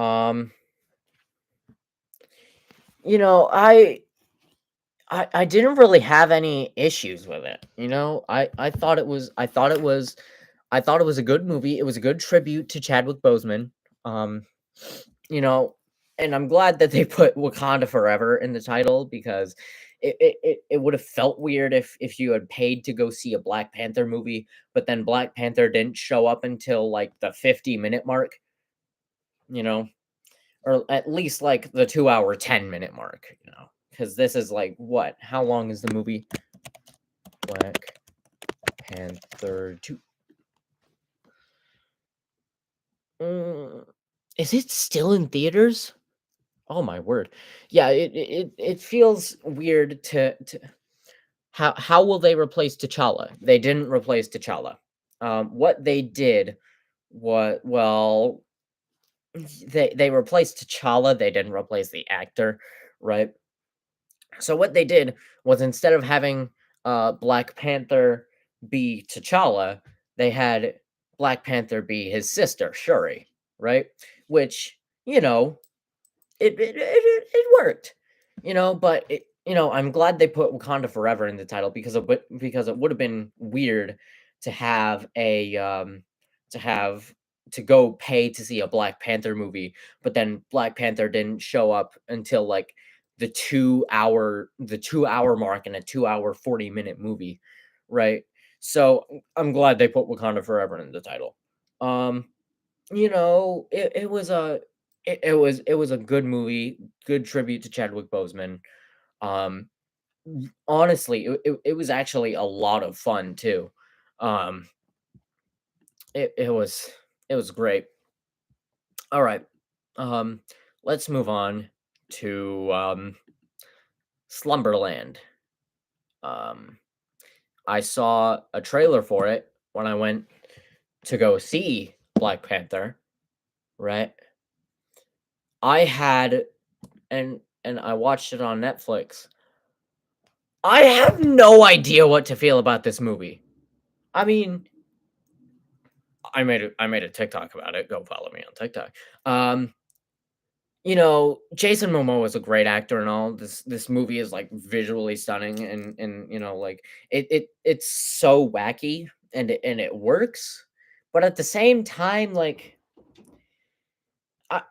Um, you know, I didn't really have any issues with it. I thought it was a good movie. It was a good tribute to Chadwick Boseman. Um, you know, and I'm glad that they put Wakanda Forever in the title because it would have felt weird if you had paid to go see a Black Panther movie, but then Black Panther didn't show up until like the 50-minute mark, you know, or at least like the 2 hour 10-minute mark, because this is like what? How long is the movie? Black Panther 2. Mm, is it still in theaters? Oh my word. Yeah, it feels weird to how will they replace T'Challa? They didn't replace T'Challa. What they did what well, they replaced T'Challa, they didn't replace the actor, right? So what they did was instead of having Black Panther be T'Challa, they had Black Panther be his sister, Shuri, right? Which, you know, it worked, but I'm glad they put Wakanda Forever in the title because it would have been weird to have to have to go pay to see a Black Panther movie, but then Black Panther didn't show up until like the 2 hour mark in a 2 hour 40-minute movie, right? So I'm glad they put Wakanda Forever in the title. Um, it was it was a good movie, good tribute to Chadwick Boseman. Um, Honestly, it was actually a lot of fun too. Um, it was great. All right, um, let's move on to Slumberland. Um, I saw a trailer for it when I went to go see Black Panther. Right, I had and I watched it on Netflix. I have no idea what to feel about this movie. I mean, I made a TikTok about it. Go follow me on TikTok. Um, Jason Momoa is a great actor and all. This movie is like visually stunning and like it's so wacky and it works. But at the same time, like I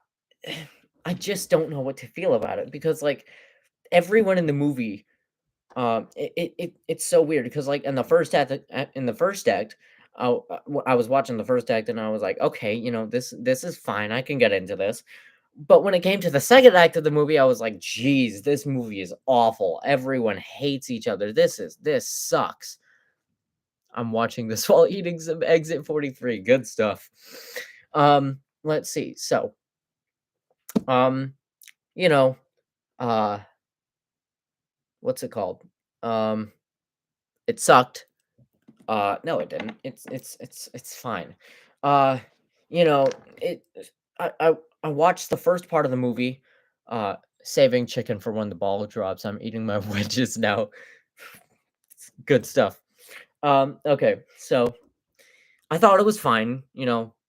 I just don't know what to feel about it because like everyone in the movie. It's so weird because, like, in the first act, I was watching the first act and I was like, "Okay, this is fine, I can get into this." But when it came to the second act of the movie, I was like, "Geez, this movie is awful. Everyone hates each other. This sucks." I'm watching this while eating some Exit 43. Good stuff. Let's see. So, um, you know, uh, what's it called? Um, it sucked. No, it didn't. It's fine. Uh, you know, it I watched the first part of the movie, saving chicken for when the ball drops. I'm eating my wedges now. Good stuff. Okay, so I thought it was fine,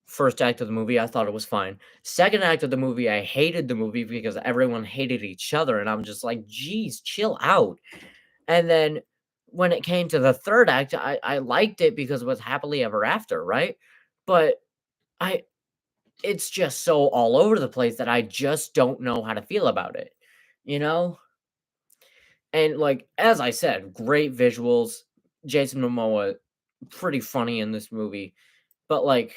first act of the movie, I thought it was fine. Second act of the movie, I hated the movie because everyone hated each other, and I'm just like, "Geez, chill out." And then when it came to the third act, I liked it because it was happily ever after, right? But I it's just so all over the place that I just don't know how to feel about it, you know? And like as I said, great visuals. Jason Momoa pretty funny in this movie, but like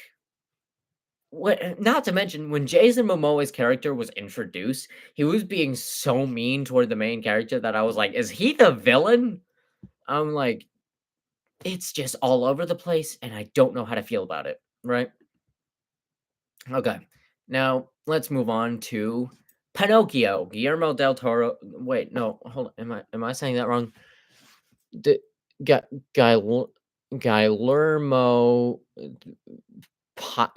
not to mention when Jason Momoa's character was introduced, he was being so mean toward the main character that I was like, "Is he the villain?" I'm like, it's just all over the place, and I don't know how to feel about it, right? Okay. Now, let's move on to Pinocchio. Guillermo del Toro. Wait, no, hold on. Am I saying that wrong? D- Gu- Guil- Guillermo pi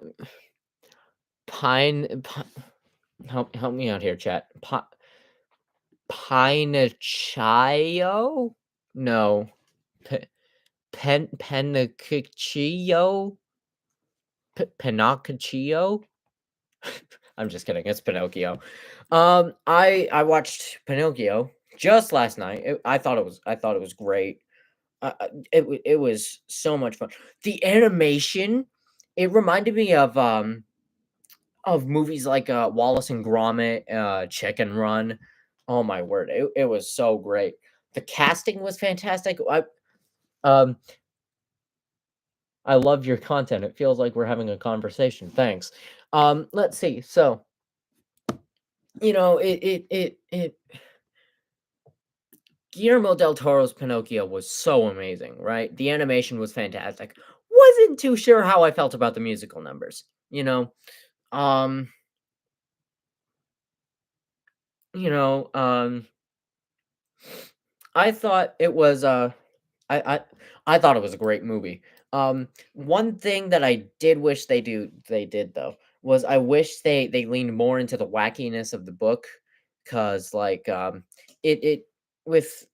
pine pi help me out here, chat. Pinocchio? No. P Pinocchio? Pinocchio? I'm just kidding, it's Pinocchio. I watched Pinocchio just last night. I thought it was great. It was so much fun. The animation, it reminded me of movies like, Wallace and Gromit, Chicken Run. Oh my word, it was so great. The casting was fantastic. Um, I love your content. It feels like we're having a conversation. Thanks. Let's see. So, it Guillermo del Toro's Pinocchio was so amazing, right? The animation was fantastic. Wasn't too sure how I felt about the musical numbers, you know? Um, you know, I thought it was, I I I thought it was a great movie. One thing that I did wish they did though was I wish they leaned more into the wackiness of the book, cause like it with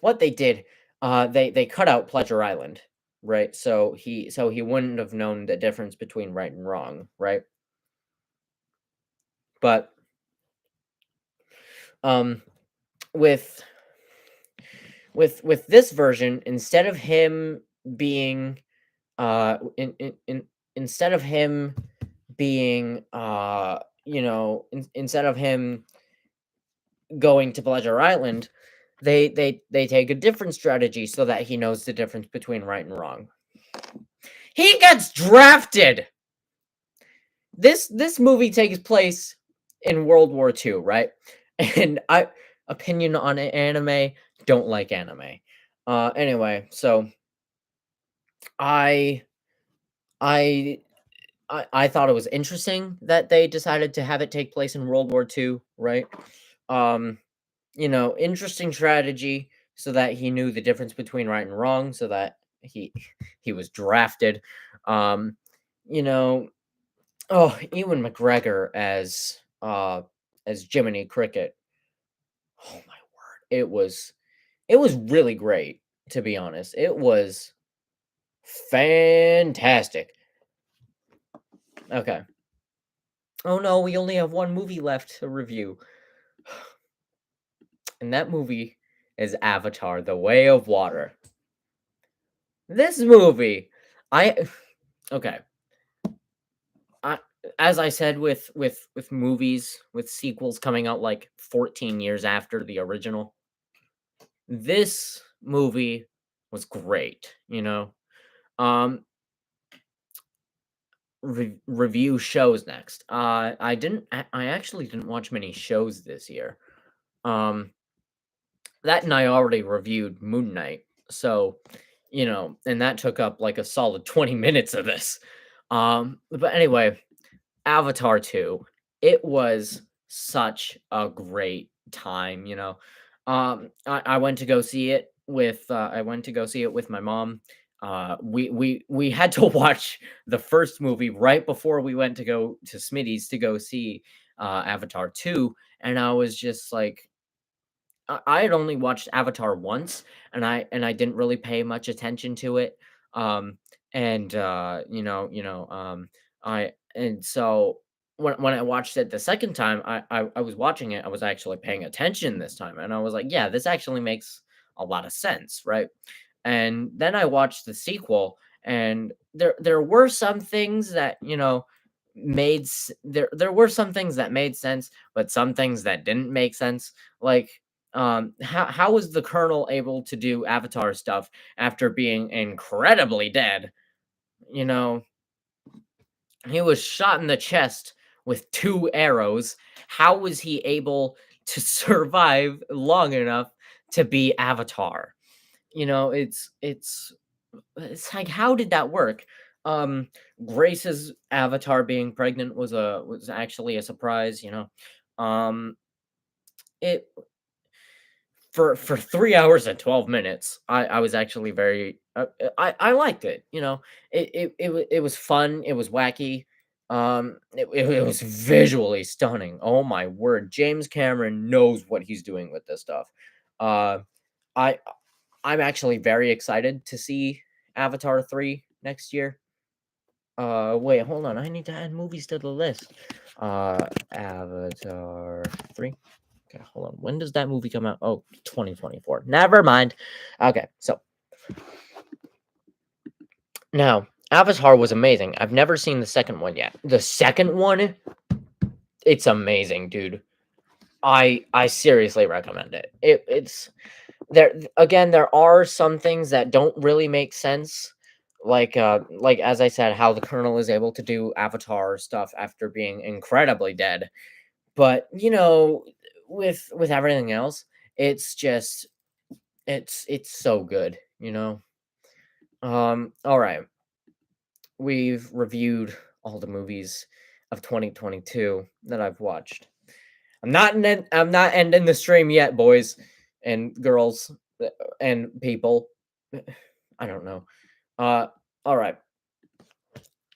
what they did, they cut out Pleasure Island, right? So he wouldn't have known the difference between right and wrong, right? But um with with this version, instead of him being in instead of him being instead of him going to Pleasure Island, they take a different strategy so that he knows the difference between right and wrong. He gets drafted. This movie takes place in World War II, right? And I opinion on anime, don't like anime. Anyway, so I I I thought it was interesting that they decided to have it take place in World War II, right? Um, interesting strategy so that he knew the difference between right and wrong, so that he was drafted. Um, you know, oh, Ewan McGregor as Jiminy Cricket. Oh my word. It was really great, to be honest. It was fantastic. Okay. Oh no, we only have one movie left to review. And that movie is Avatar: The Way of Water. This movie, I okay. I as I said with movies with sequels coming out like 14 years after the original, this movie was great, you know. Um review shows next. I actually didn't watch many shows this year. Um that and I already reviewed Moon Knight. So, and that took up like a solid 20 minutes of this. But anyway, Avatar 2. It was such a great time, you know. I went to go see it with I went to go see it with my mom. We had to watch the first movie right before we went to go to Smitty's to go see Avatar 2, and I was just like I had only watched Avatar once, and I didn't really pay much attention to it. Um, and I and so when I watched it the second time, I was watching it. I was actually paying attention this time, and I was like, yeah, this actually makes a lot of sense, right? And then I watched the sequel, and there were some things that there were some things that made sense, but some things that didn't make sense. Like how was the Colonel able to do Avatar stuff after being incredibly dead? You know, he was shot in the chest with 2 arrows. How was he able to survive long enough to be Avatar? It's like, how did that work? Um, Grace's Avatar being pregnant was actually a surprise. It for 3 hours and 12 minutes, I was actually very I liked it, you know? It was fun, it was wacky, it was visually stunning, oh my word, James Cameron knows what he's doing with this stuff. Uh, I I'm actually very excited to see Avatar 3 next year. Wait, hold on, I need to add movies to the list. Avatar 3. Okay, hold on. When does that movie come out? Oh, 2024. Never mind. Okay, so now Avatar was amazing. I've never seen the second one yet. The second one, it's amazing, dude. I seriously recommend it. It's there again. There are some things that don't really make sense, like as I said, how the Colonel is able to do Avatar stuff after being incredibly dead. But you know, with everything else, it's just it's so good, you know? All right. We've reviewed all the movies of 2022 that I've watched. I'm not ending the stream yet, boys and girls and people. I don't know. Uh all right.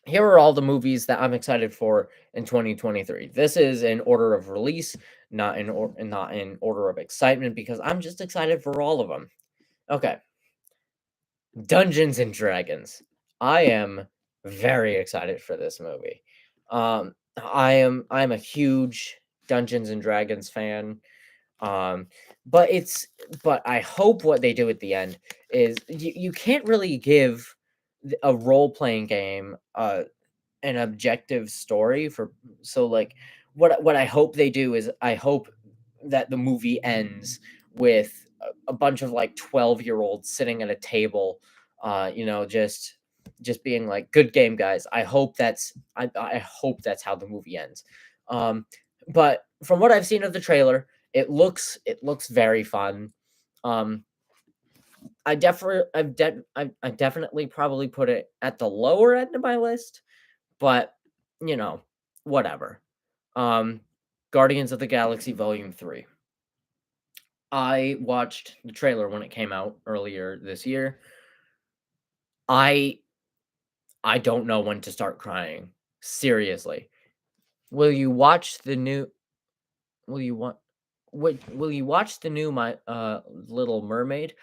Here are all the movies that I'm excited for in 2023. This is in order of release, not in order of excitement because I'm just excited for all of them. Okay. Dungeons and Dragons. I am very excited for this movie. I'm a huge Dungeons and Dragons fan. Um, but it's but I hope what they do at the end is you can't really give a role playing game an objective story for so like what I hope they do is I hope that the movie ends with a bunch of like 12-year-olds sitting at a table you know just being like good game guys. I hope that's how the movie ends. Um but from what I've seen of the trailer, it looks very fun. Um I definitely probably put it at the lower end of my list, but, you know, whatever. Um, Guardians of the Galaxy Volume 3. I watched the trailer when it came out earlier this year. I I don't know when to start crying. Seriously. Will you watch the new will you want will you watch the new My Little Mermaid?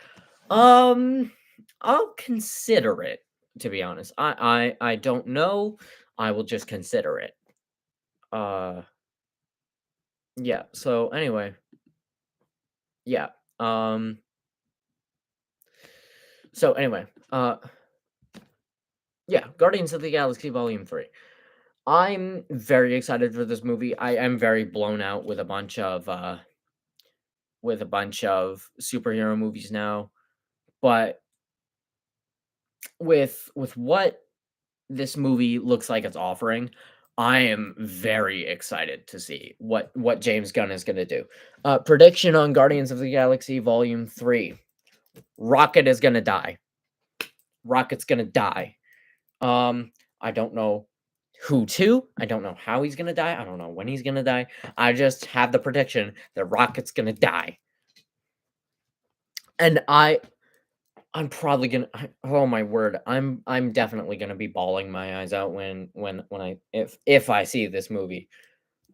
Um, I'll consider it, to be honest. I don't know. I will just consider it. Uh yeah, so anyway, yeah. Um, so anyway, yeah, Guardians of the Galaxy Volume 3. I'm very excited for this movie. I am very blown out with a bunch of superhero movies now, but with what this movie looks like it's offering, I am very excited to see what James Gunn is going to do. Prediction on Guardians of the Galaxy Volume 3. Rocket is going to die. Rocket's going to die. Um, I don't know who to. I don't know how he's gonna die. I don't know when he's gonna die. I just have the prediction that Rocket's gonna die, and I'm probably gonna. Oh my word! I'm definitely gonna be bawling my eyes out when I if I see this movie.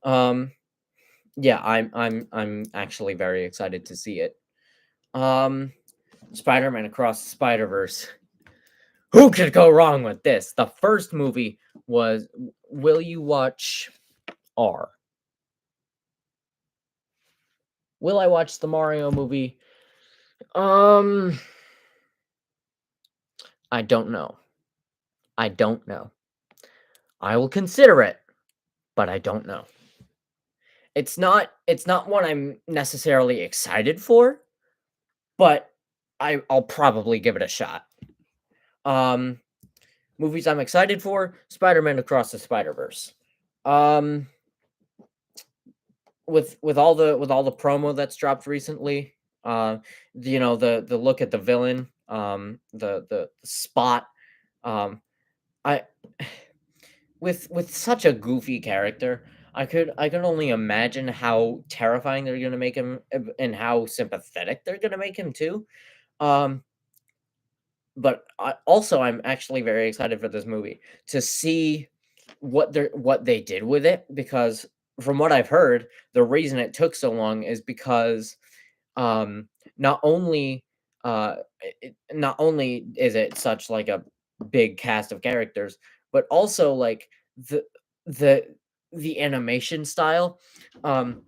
Um, yeah, I'm actually very excited to see it. Um, Spider-Man Across the Spider-Verse. Who could go wrong with this? The first movie was. Will you watch R? Will I watch the Mario movie? Um, I don't know. I don't know. I will consider it, but I don't know. It's not what I'm necessarily excited for, but I'll probably give it a shot. Um, Movies I'm excited for: Spider-Man Across the Spider-Verse. Um, with all the promo that's dropped recently, you know the look at the villain, the spot, um, I with such a goofy character, I could only imagine how terrifying they're gonna make him, and how sympathetic they're gonna make him too. Um, but I'm actually very excited for this movie to see what they did with it, because from what I've heard, the reason it took so long is because um, not only not only is it such like a big cast of characters, but also like the the the animation style. Um,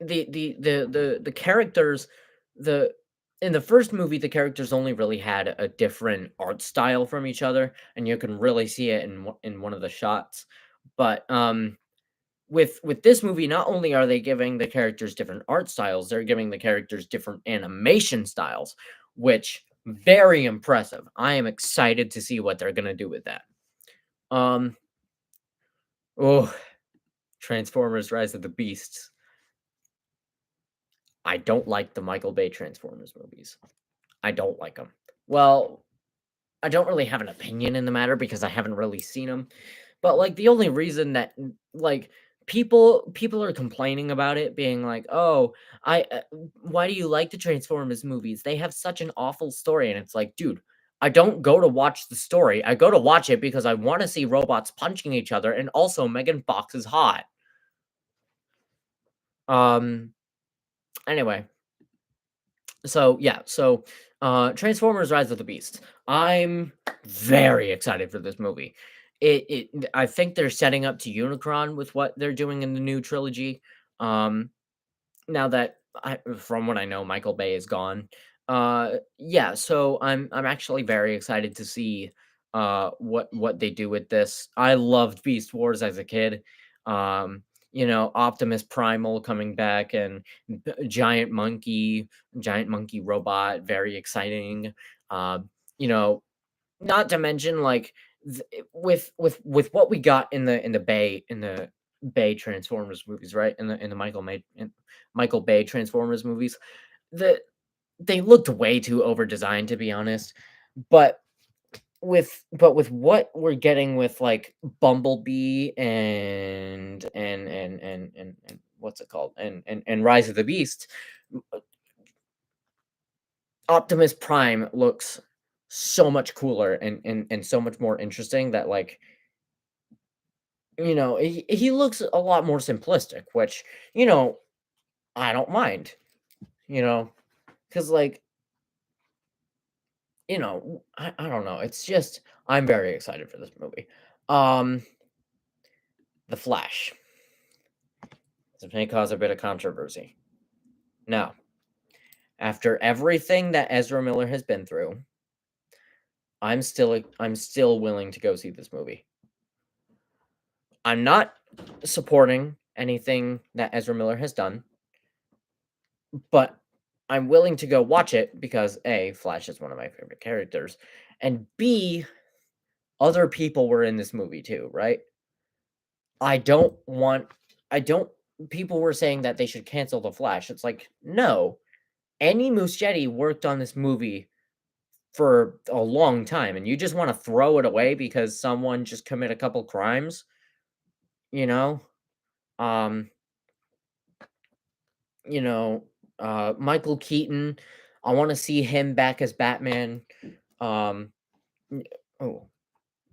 the characters, the in the first movie, the characters only really had a different art style from each other, and you can really see it in one of the shots. But with this movie, not only are they giving the characters different art styles, they're giving the characters different animation styles, which very impressive. I am excited to see what they're gonna do with that. Um, oh, Transformers: Rise of the Beasts. I don't like the Michael Bay Transformers movies. I don't like them. Well, I don't really have an opinion in the matter because I haven't really seen them. But, like, the only reason that like, people are complaining about it being like, "Oh, why do you like the Transformers movies? They have such an awful story." And it's like, "Dude, I don't go to watch the story. I go to watch it because I wanna see robots punching each other, and also Megan Fox is hot." Um, anyway, Transformers: Rise of the Beast. I'm very excited for this movie. I think they're setting up to Unicron with what they're doing in the new trilogy. Um, now that from what I know, Michael Bay is gone. Yeah, so I'm actually very excited to see what they do with this. I loved Beast Wars as a kid. Um, Optimus Primal coming back, and giant monkey robot, very exciting. Um, you know, Not to mention like with what we got in the Bay Transformers movies, right? In the Michael Bay Transformers movies, the they looked way too over designed, to be honest. But with what we're getting with like Bumblebee and what's it called, and Rise of the Beast, Optimus Prime looks so much cooler and so much more interesting that like, he looks a lot more simplistic, which, you know, I don't mind, you know, because like, I don't know. It's just I'm very excited for this movie. Um, The Flash. This may cause a bit of controversy. Now, after everything that Ezra Miller has been through, I'm still willing to go see this movie. I'm not supporting anything that Ezra Miller has done, but I'm willing to go watch it because A, Flash is one of my favorite characters, and B, other people were in this movie too, right? I don't want I don't People were saying that they should cancel The Flash. It's like, no. Annie Muschietti worked on this movie for a long time, and you just want to throw it away because someone just commit a couple crimes, you know? Um, you know, Michael Keaton, I want to see him back as Batman. Um, n- oh,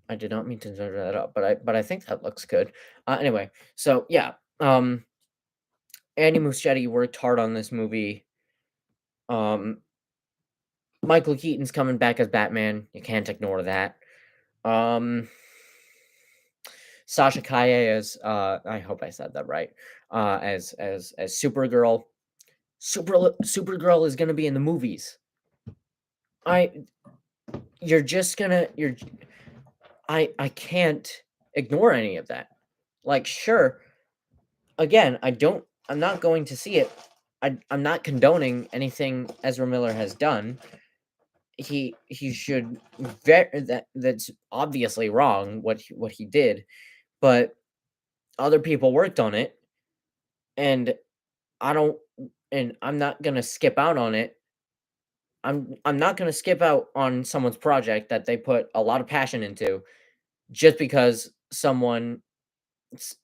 I did not mean to turn that up, but I think that looks good. Anyway, so yeah, Andy Muschietti worked hard on this movie. Um, Michael Keaton's coming back as Batman. You can't ignore that. Um, Sasha Kaye as I hope I said that right. As Supergirl. Supergirl is gonna be in the movies. I you're just gonna you're I can't ignore any of that. Like, sure, again, I'm not going to see it. I'm not condoning anything Ezra Miller has done. He should that's obviously wrong what he did, but other people worked on it, and I don't I'm not gonna skip out on it. I'm not gonna skip out on someone's project that they put a lot of passion into just because someone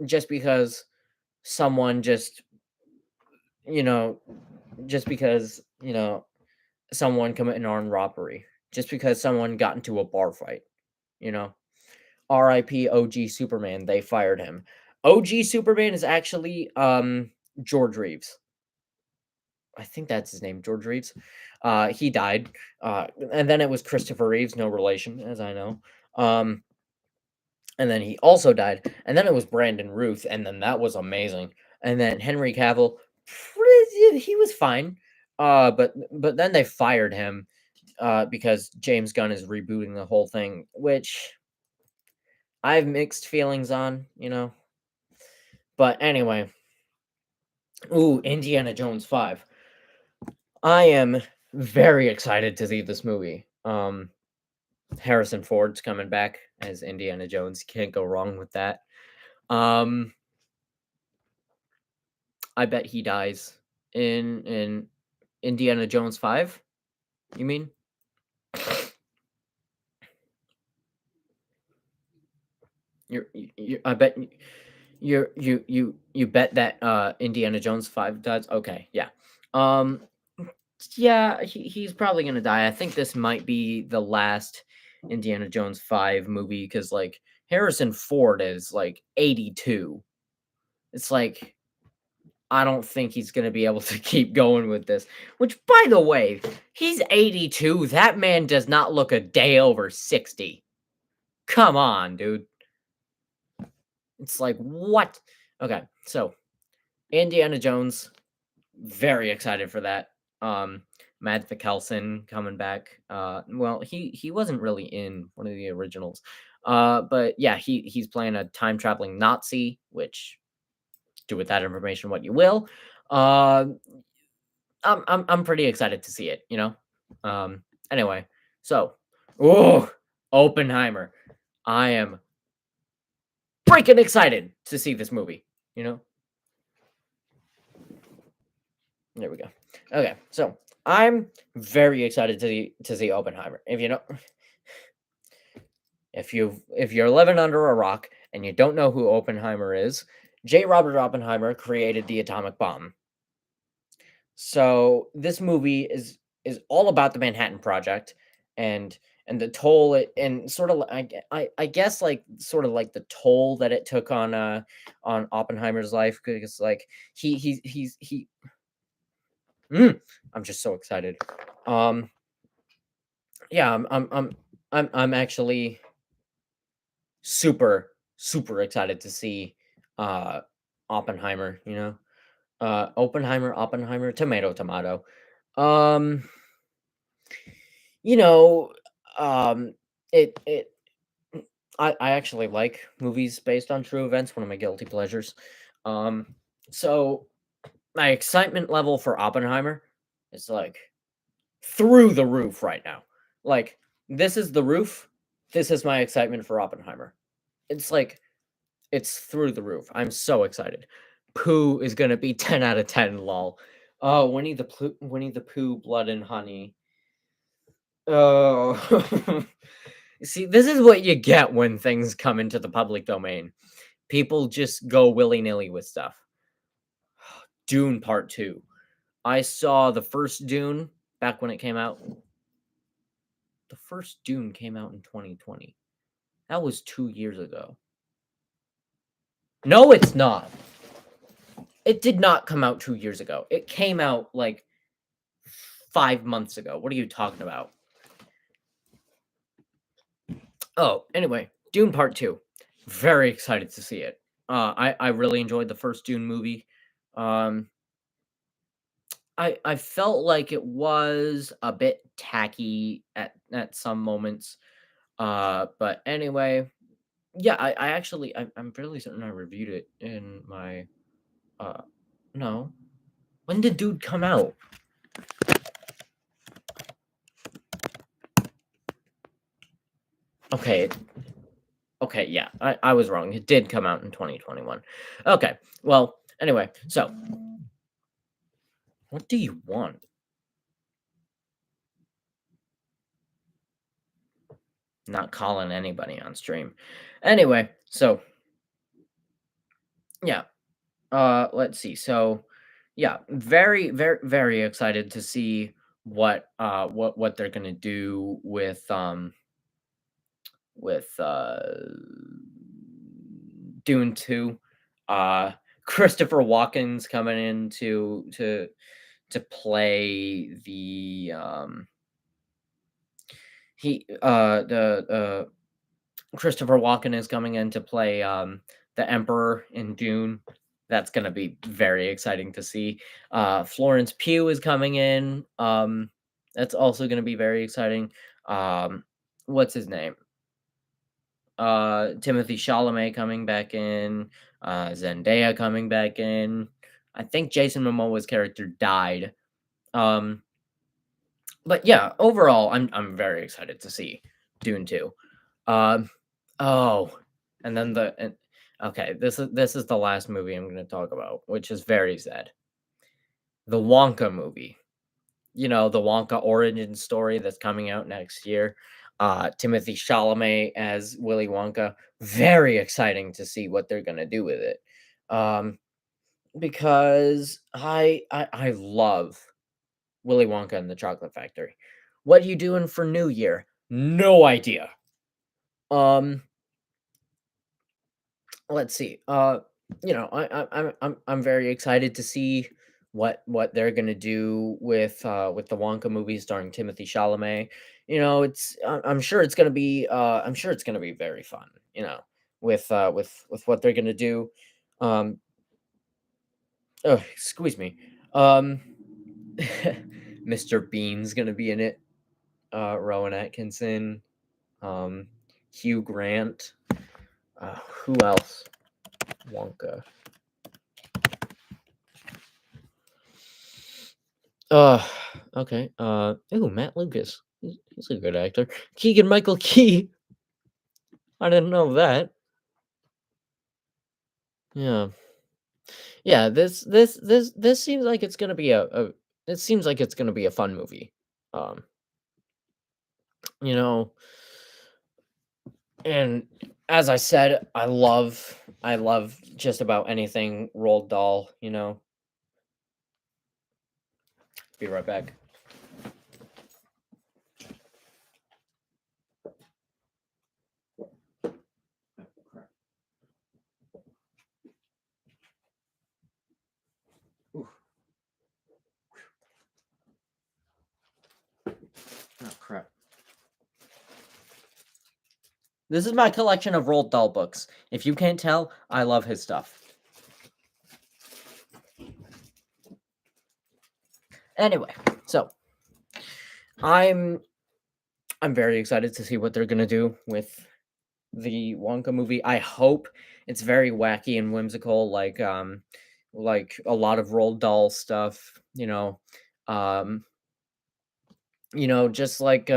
just because someone you know, just because, someone commit an armed robbery, just because someone got into a bar fight, you know? RIP OG Superman, they fired him. OG Superman is actually, George Reeves. I think that's his name, George Reeves. He died, and then it was Christopher Reeves, no relation, as I know. Um, and then he also died, and then it was Brandon Ruth, and then that was amazing. And then Henry Cavill, he was fine, but then they fired him because James Gunn is rebooting the whole thing, which I have mixed feelings on, But anyway, ooh, Indiana Jones 5. I am very excited to see this movie. Harrison Ford's coming back as Indiana Jones. Can't go wrong with that. Um, I bet he dies in Indiana Jones 5. You mean? I bet you bet that Indiana Jones 5 dies. Okay, yeah. Um, yeah, he's probably gonna die. I think this might be the last Indiana Jones 5 movie because like Harrison Ford is like 82. It's like I don't think he's gonna be able to keep going with this. Which, by the way, he's 82. That man does not look a day over 60. Come on, dude. It's like what? Okay, so Indiana Jones, very excited for that. Mads Mikkelsen coming back. Well, he wasn't really in one of the originals. But yeah, he's playing a time traveling Nazi, which do with that information what you will. Uh, I'm pretty excited to see it. Anyway, so oh, Oppenheimer. I am freaking excited to see this movie. You know, there we go. Okay, so I'm very excited to see Oppenheimer. If you're living under a rock and you don't know who Oppenheimer is, J. Robert Oppenheimer created the atomic bomb. So this movie is all about the Manhattan Project and and the toll it and sort of I guess like sort of like the toll that it took on Oppenheimer's life because like he mm, I'm just so excited. Um yeah, I'm actually super excited to see uh Oppenheimer. Oppenheimer, tomato. Um you know, um, it I actually like movies based on true events, one of my guilty pleasures. Um, so my excitement level for Oppenheimer is like through the roof right now. Like this is the roof. This is my excitement for Oppenheimer. It's like it's through the roof. I'm so excited. Pooh is gonna be 10 out of 10. Lol. Oh, Winnie the Pooh, Blood and Honey. Oh, see, this is what you get when things come into the public domain. People just go willy nilly with stuff. Dune Part 2. I saw the first Dune back when it came out. The first Dune came out in 2020. That was 2 years ago. No, it's not. It did not come out 2 years ago. It came out like 5 months ago. What are you talking about? Oh, anyway, Dune Part 2. Very excited to see it. I really enjoyed the first Dune movie. Um, I felt like it was a bit tacky at some moments. But anyway, yeah, I'm fairly certain I reviewed it in my uh no. When did Dude come out? Okay, okay, yeah, I was wrong. It did come out in 2021. Okay, well, anyway, so what do you want? Not calling anybody on stream. Anyway, so yeah. Let's see. So, yeah, very excited to see what they're gonna do with Dune 2. Uh, Christopher Walken's coming in to play the Christopher Walken is coming in to play the Emperor in Dune. That's gonna be very exciting to see. Florence Pugh is coming in. That's also gonna be very exciting. What's his name? Timothy Chalamet coming back in, Zendaya coming back in. I think Jason Momoa's character died. Um, but yeah, overall, I'm very excited to see Dune 2. Um, oh, and then okay, this is the last movie I'm gonna talk about, which is very sad. The Wonka movie. You know, the Wonka origin story that's coming out next year. Timothy Chalamet as Willy Wonka. Very exciting to see what they're gonna do with it. Um, because I love Willy Wonka and the Chocolate Factory. What are you doing for New Year? No idea. Um, let's see. I'm very excited to see what they're gonna do with the Wonka movie starring Timothy Chalamet. You know, I'm sure it's gonna be I'm sure it's gonna be very fun. You know, with what they're gonna do. Um, oh, excuse me. Um, Mr. Bean's gonna be in it. Rowan Atkinson. Um, Hugh Grant. Who else? Wonka. Uh, okay. Ooh, Matt Lucas. He's a good actor. Keegan Michael Key. I didn't know that. Yeah. Yeah, this seems like it's gonna be a it seems like it's gonna be a fun movie. Um, you know, and as I said, I love just about anything Roald Dahl, you know. Be right back. Ooh, oh crap. This is my collection of Roald Dahl books. If you can't tell, I love his stuff. Anyway, so I'm I'm very excited to see what they're gonna do with the Wonka movie. I hope it's very wacky and whimsical, like a lot of Roald Dahl stuff. Um, just like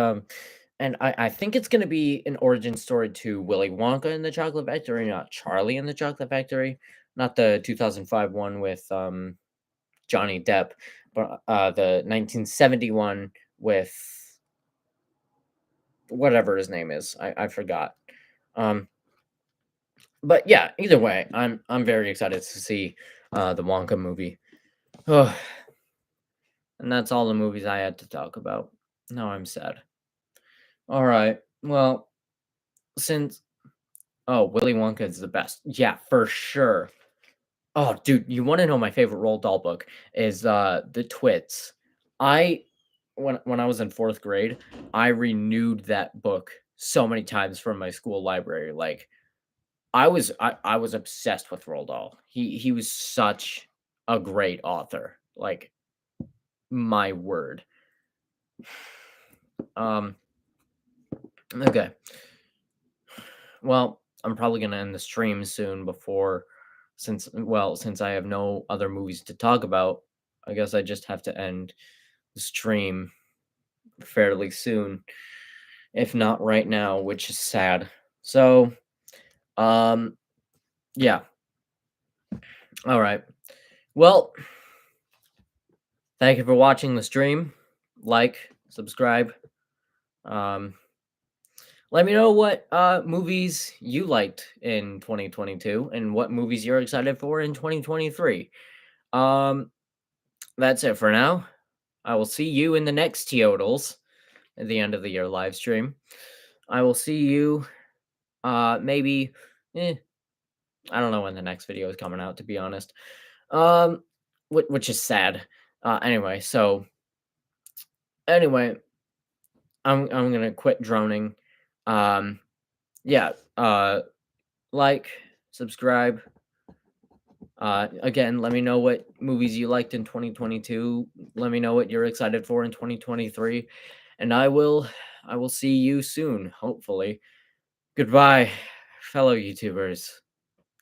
and I think it's gonna be an origin story to Willy Wonka and the Chocolate Factory, not Charlie and the Chocolate Factory, not the 2005 one with Johnny Depp, but the 1971 with whatever his name is. I forgot. Um, but yeah, either way, I'm very excited to see the Wonka movie. Ugh, and that's all the movies I had to talk about. Now I'm sad. All right. Well, since Willy Wonka is the best. Yeah, for sure. Oh, dude, you want to know my favorite Roald Dahl book is The Twits. I when I was in 4th grade, I renewed that book so many times from my school library. Like I was obsessed with Roald Dahl. He was such a great author. Like my word. Um okay. Well, I'm probably going to end the stream soon before since I have no other movies to talk about, I guess I just have to end the stream fairly soon, if not right now, which is sad. So, um yeah. All right. Well, thank you for watching the stream. Like, subscribe. Um Let me know what movies you liked in 2022 and what movies you're excited for in 2023. Um, that's it for now. I will see you in the next TEotYLS at the end of the year live stream. I will see you maybe eh, I don't know when the next video is coming out, to be honest. Um, which is sad. Anyway, so anyway, I'm gonna quit droning. Um, yeah. Like, subscribe. Again, let me know what movies you liked in 2022. Let me know what you're excited for in 2023, and I will see you soon, hopefully. Goodbye, fellow YouTubers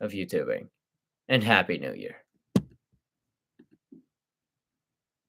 of YouTubing, and Happy New Year.